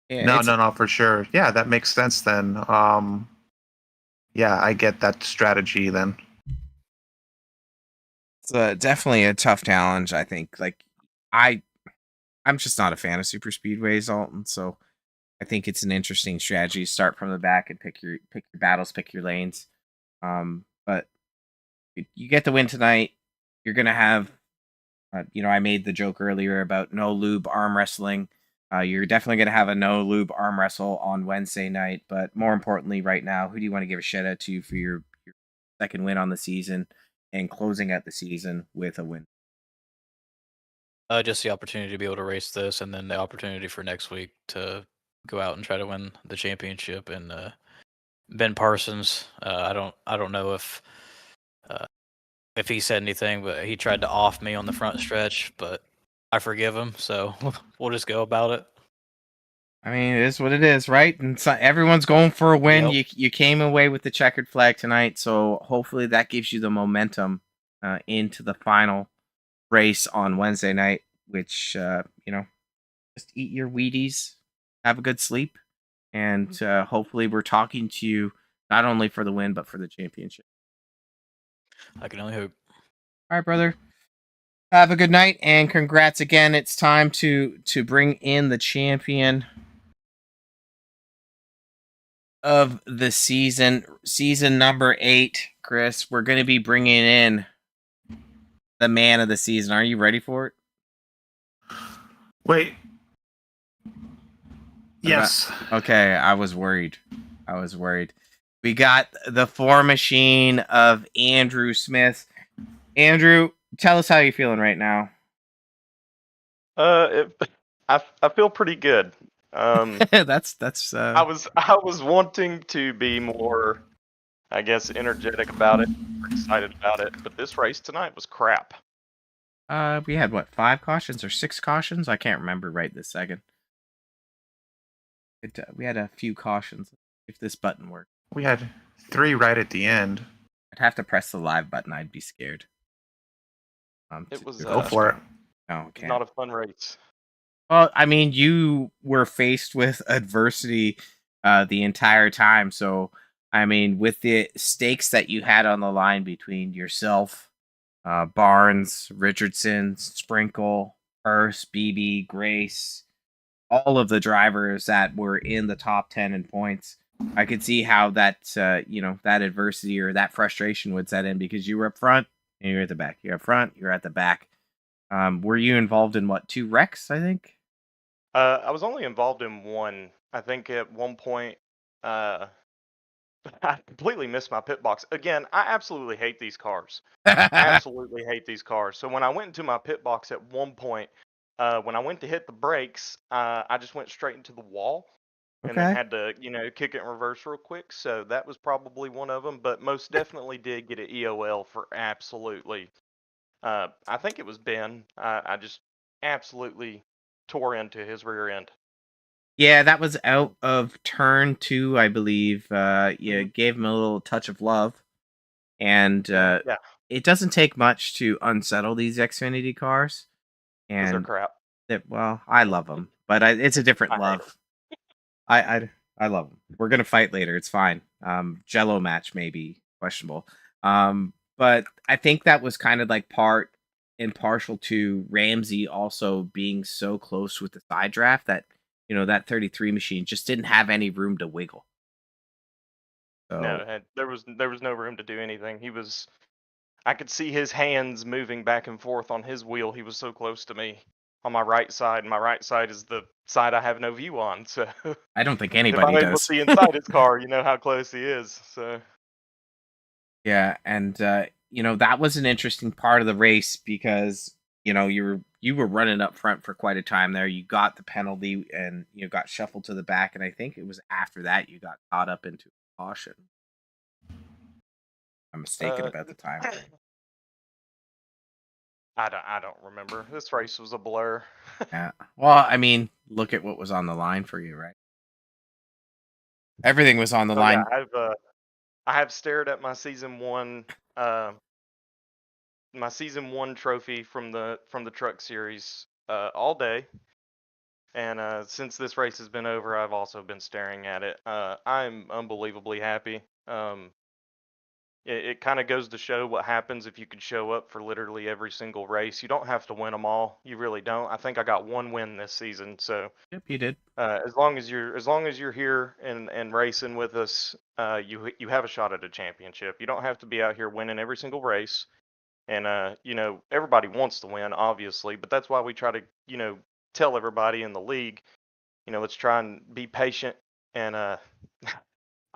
Yeah, No, for sure. Yeah, that makes sense then. Yeah, I get that strategy then. It's definitely a tough challenge. I think. Like, I'm just not a fan of super speedways, Alton. So I think it's an interesting strategy. Start from the back and pick your battles, pick your lanes. But you get the win tonight. You're gonna have, I made the joke earlier about no lube arm wrestling. You're definitely gonna have a no lube arm wrestle on Wednesday night. But more importantly, right now, who do you want to give a shout out to for your second win on the season and closing out the season with a win? Just the opportunity to be able to race this, and then the opportunity for next week to go out and try to win the championship. And Ben Parsons, I don't know if he said anything, but he tried to off me on the front stretch, but I forgive him, so we'll just go about it. I mean, it is what it is, right? And so everyone's going for a win. Yep. You came away with the checkered flag tonight, so hopefully that gives you the momentum into the final race on Wednesday night. Which just eat your Wheaties, have a good sleep, and hopefully we're talking to you not only for the win but for the championship. I can only hope. All right, brother. Have a good night and congrats again. It's time to bring in the champion of the season number 8. Chris, we're going to be bringing in the man of the season. Are you ready for it? Wait. Yes. Okay, I was worried. We got the 4 machine of Andrew Smith. Andrew, tell us how you're feeling right now. I feel pretty good. That's I was wanting to be more, I guess, energetic about it, excited about it, but this race tonight was crap. We had what, 5 cautions or 6 cautions? I can't remember right this second. We had a few cautions. If this button worked, we had 3 right at the end. I'd have to press the live button. I'd be scared. It was go for it. Oh, okay. Not a fun race. Well, I mean, you were faced with adversity the entire time. So, I mean, with the stakes that you had on the line between yourself, Barnes, Richardson, Sprinkle, Hurst, BB, Grace, all of the drivers that were in the top 10 in points, I could see how that, that adversity or that frustration would set in because you were up front and you're at the back. You're up front, you're at the back. Were you involved in what, 2 wrecks, I think? I was only involved in 1. I think at one point, I completely missed my pit box. Again, I absolutely hate these cars. Absolutely hate these cars. So when I went into my pit box at one point, when I went to hit the brakes, I just went straight into the wall. And then had to, kick it in reverse real quick. So that was probably one of them. But most definitely did get an EOL for absolutely. I think it was Ben. I just absolutely tore into his rear end. Yeah, that was out of turn 2, I believe. You gave him a little touch of love. And it doesn't take much to unsettle these Xfinity cars. And they're crap. Well, I love them, but it's a different love. I love them. We're gonna fight later. It's fine. Jello match may be questionable. But I think that was kind of like part and partial to Ramsey also being so close with the side draft that that 33 machine just didn't have any room to wiggle. So, No, there was no room to do anything. He was. I could see his hands moving back and forth on his wheel. He was so close to me on my right side. And my right side is the side I have no view on. So I don't think if anybody I'm able to does. see inside his car, you know how close he is. So Yeah, and that was an interesting part of the race because you were running up front for quite a time there. You got the penalty and you got shuffled to the back, and I think it was after that you got caught up into caution. I'm mistaken about the time frame. I don't remember. This race was a blur. Yeah. Well, I mean, look at what was on the line for you, right? Everything was on the line. Yeah, I have stared at my season one trophy from the truck series all day. And since this race has been over, I've also been staring at it. I'm unbelievably happy. It kind of goes to show what happens if you could show up for literally every single race. You don't have to win them all. You really don't. I think I got one win this season. So Yep, you did. as long as you're here and racing with us, you have a shot at a championship. You don't have to be out here winning every single race. And everybody wants to win, obviously, but that's why we try to tell everybody in the league, let's try and be patient. And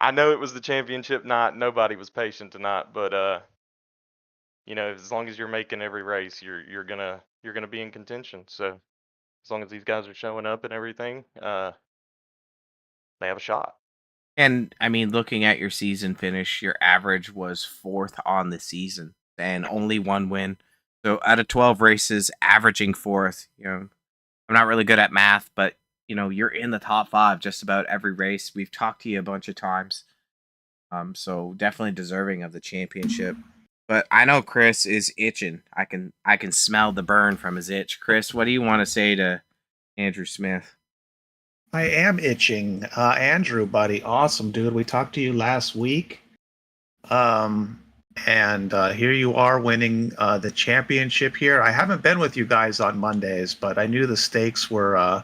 I know it was the championship night. Nobody was patient tonight, but as long as you're making every race, you're gonna be in contention. So as long as these guys are showing up and everything, they have a shot. And I mean, looking at your season finish, your average was 4th on the season and only one win. So out of 12 races, averaging 4th. I'm not really good at math, but you're in the top 5 just about every race. We've talked to you a bunch of times. So definitely deserving of the championship. But I know Chris is itching. I can smell the burn from his itch. Chris, what do you want to say to Andrew Smith? I am itching. Andrew, buddy, awesome, dude. We talked to you last week. And here you are winning the championship here. I haven't been with you guys on Mondays, but I knew the stakes were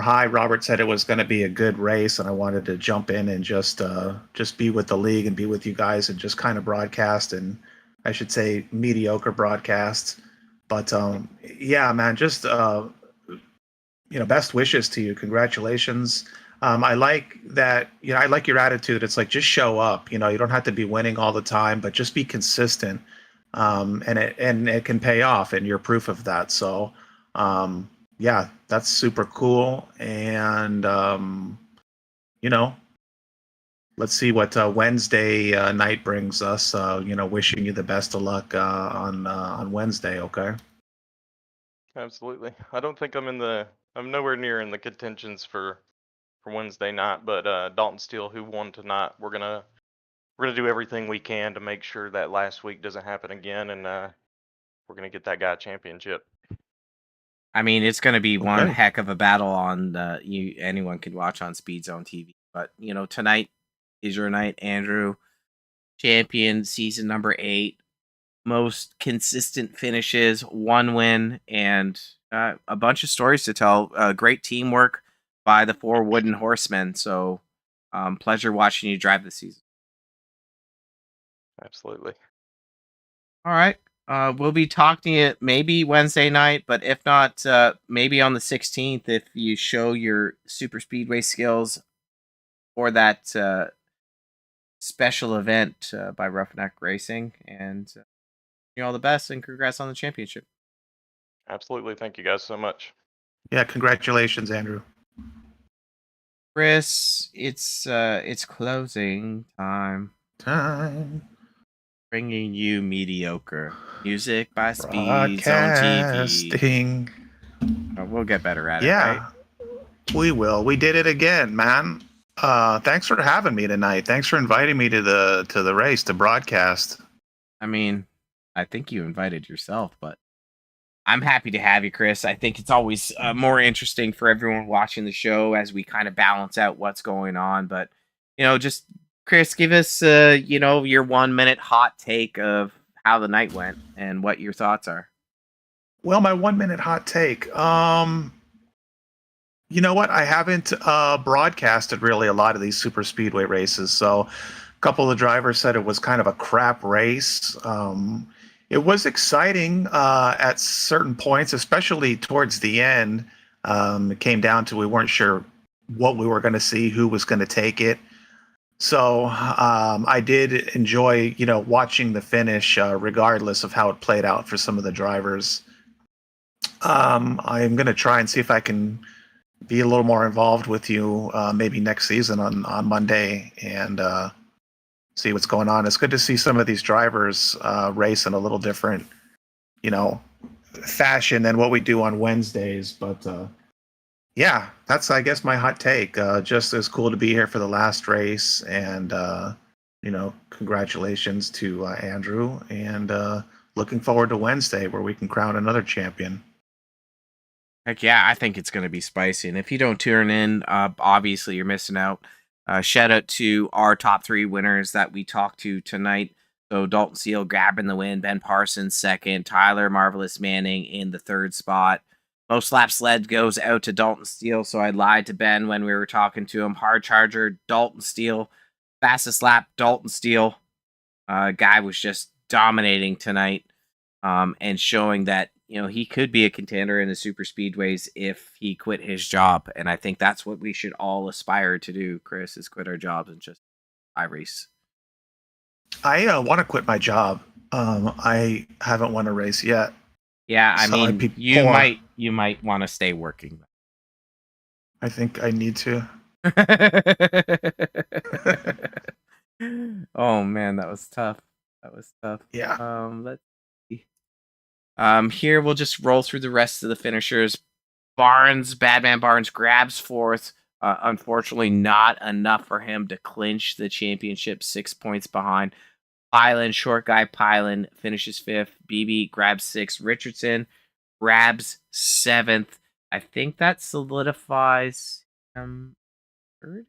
high. Robert said it was going to be a good race, and I wanted to jump in and just be with the league and be with you guys and just kind of broadcast, and I should say mediocre broadcast. But yeah, man, just best wishes to you. Congratulations. I like that. I like your attitude. It's like, just show up. You don't have to be winning all the time, but just be consistent. And it can pay off, and you're proof of that. So, yeah, that's super cool. And let's see what Wednesday night brings us. Wishing you the best of luck on Wednesday. Okay. Absolutely. I don't think I'm nowhere near in the contentions for Wednesday night, but Dalton Steele, who won tonight, we're gonna do everything we can to make sure that last week doesn't happen again, and we're gonna get that guy a championship. I mean, it's going to be one heck of a battle on anyone can watch on SpeedZoneTV. But tonight is your night, Andrew. Champion, season number 8, most consistent finishes, 1 win, and a bunch of stories to tell. Great teamwork by the 4 wooden horsemen. So, pleasure watching you drive this season. Absolutely. All right. We'll be talking to you maybe Wednesday night, but if not, maybe on the 16th if you show your super speedway skills for that special event by Roughneck Racing. And you all the best, and congrats on the championship. Absolutely. Thank you guys so much. Yeah, congratulations, Andrew. Chris, it's closing time. Bringing you mediocre music by SpeedZoneTV. We'll get better at it. Yeah, right? We will. We did it again, man. Thanks for having me tonight. Thanks for inviting me to the race to broadcast. I mean, I think you invited yourself, but I'm happy to have you, Chris. I think it's always more interesting for everyone watching the show as we kind of balance out what's going on. But just Chris, give us your 1 minute hot take of how the night went and what your thoughts are. Well, my 1 minute hot take. You know what? I haven't broadcasted really a lot of these super speedway races. So a couple of the drivers said it was kind of a crap race. It was exciting at certain points, especially towards the end. It came down to we weren't sure what we were going to see, who was going to take it. So I did enjoy, watching the finish, regardless of how it played out for some of the drivers. I'm going to try and see if I can be a little more involved with you, maybe next season on Monday, and see what's going on. It's good to see some of these drivers race in a little different, fashion than what we do on Wednesdays. But yeah, that's, I guess, my hot take. Just as cool to be here for the last race, and congratulations to Andrew, and looking forward to Wednesday where we can crown another champion. Heck yeah, I think it's going to be spicy. And if you don't tune in, obviously you're missing out. Shout out to our top 3 winners that we talked to tonight. So Dalton Steele grabbing the win, Ben Parsons second, Tyler Marvelous Manning in the 3rd spot. Most laps led goes out to Dalton Steele, so I lied to Ben when we were talking to him. Hard charger, Dalton Steele. Fastest lap, Dalton Steele. Guy was just dominating tonight, and showing that he could be a contender in the super speedways if he quit his job. And I think that's what we should all aspire to do, Chris, is quit our jobs and just race. I want to quit my job. I haven't won a race yet. Yeah, I So mean, I'd be you poor. might want to stay working. I think I need to. Oh man, that was tough. Yeah. Let's see. Here we'll just roll through the rest of the finishers. Badman Barnes grabs 4th. Unfortunately, not enough for him to clinch the championship. 6 points behind. Short guy Pylon finishes 5th. BB grabs 6th. Richardson grabs 7th. I think that solidifies him 3rd.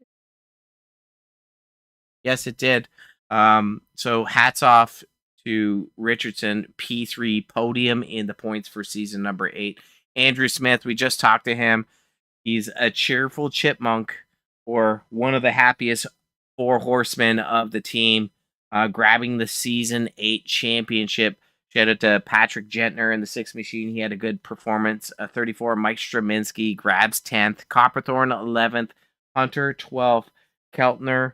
Yes, it did. So hats off to Richardson, P3 podium in the points for season number 8. Andrew Smith, we just talked to him. He's a cheerful chipmunk, or one of the happiest 4 horsemen of the team, grabbing the season 8 championship. Shout out to Patrick Gentner in the 6 machine. He had a good performance. 34, Mike Straminski grabs 10th. Copperthorne 11th. Hunter 12th. Keltner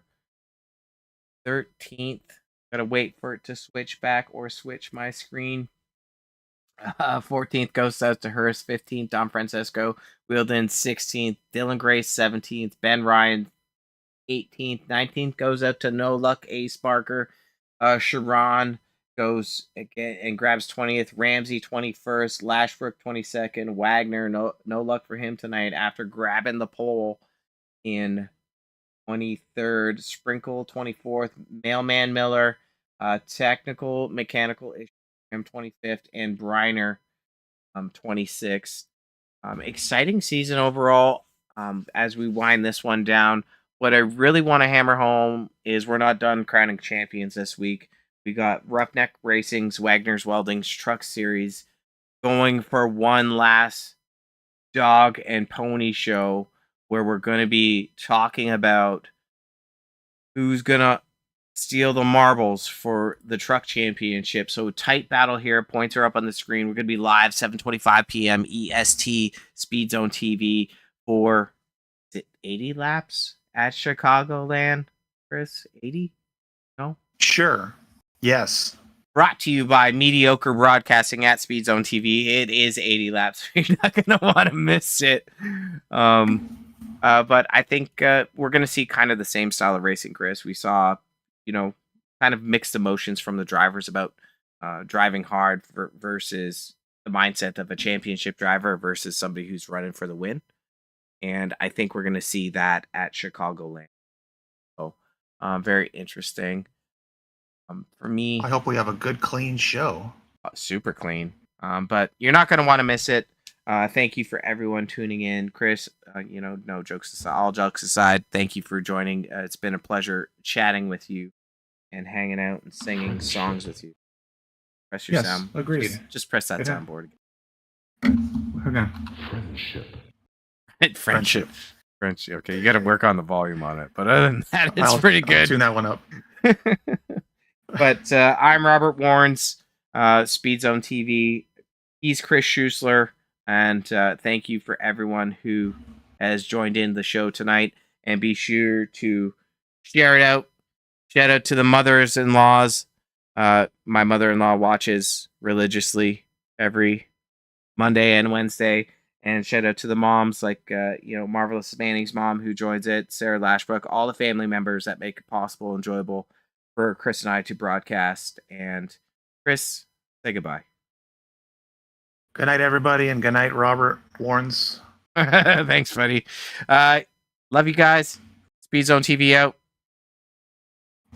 13th. Gotta wait for it to switch back or switch my screen. 14th goes out to Hurst. 15th, Don Francesco. Wheeldon 16th. Dylan Grace 17th. Ben Ryan 18th. 19th goes out to No Luck Ace Barker. Sharon goes again and grabs 20th. Ramsey 21st. Lashbrook 22nd. Wagner, no luck for him tonight after grabbing the pole in 23rd. Sprinkle 24th. Mailman Miller, technical mechanical issue, 25th, and Briner 26th. Exciting season overall. As we wind this one down, what I really want to hammer home is we're not done crowning champions this week. We got Roughneck Racing's Wagner's Welding's Truck Series going for one last dog and pony show, where we're going to be talking about who's going to steal the marbles for the truck championship. So tight battle here. Points are up on the screen. We're going to be live 7:25 p.m. EST, SpeedZoneTV for, is it 80 laps at Chicagoland, Chris? 80? No? Sure. Yes. Brought to you by Mediocre Broadcasting at SpeedZoneTV. It is 80 laps. You're not going to want to miss it. But I think we're going to see kind of the same style of racing, Chris. We saw, kind of mixed emotions from the drivers about driving hard versus the mindset of a championship driver versus somebody who's running for the win. And I think we're going to see that at Chicagoland. So very interesting. For me, I hope we have a good, clean show. Super clean. But you're not going to want to miss it. Thank you for everyone tuning in. Chris, no jokes aside, all jokes aside, thank you for joining. It's been a pleasure chatting with you and hanging out and singing songs with you. Press your sound. Agreed. Just press that soundboard. Okay. Friendship. Okay, you got to work on the volume on it. But other than that, it's pretty good. I'll tune that one up. But I'm Robert Warrens. Speed Zone TV. He's Chris Schusler, and thank you for everyone who has joined in the show tonight. And be sure to share it out. Shout out to the mothers-in-laws. My mother-in-law watches religiously every Monday and Wednesday. And shout out to the moms like, Marvelous Manning's mom who joins it, Sarah Lashbrook, all the family members that make it possible, enjoyable for Chris and I to broadcast. And Chris, say goodbye. Good night, everybody, and good night, Robert Warrens. Thanks, buddy. Love you guys. Speed Zone TV out.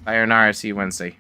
Sayonara. See you Wednesday.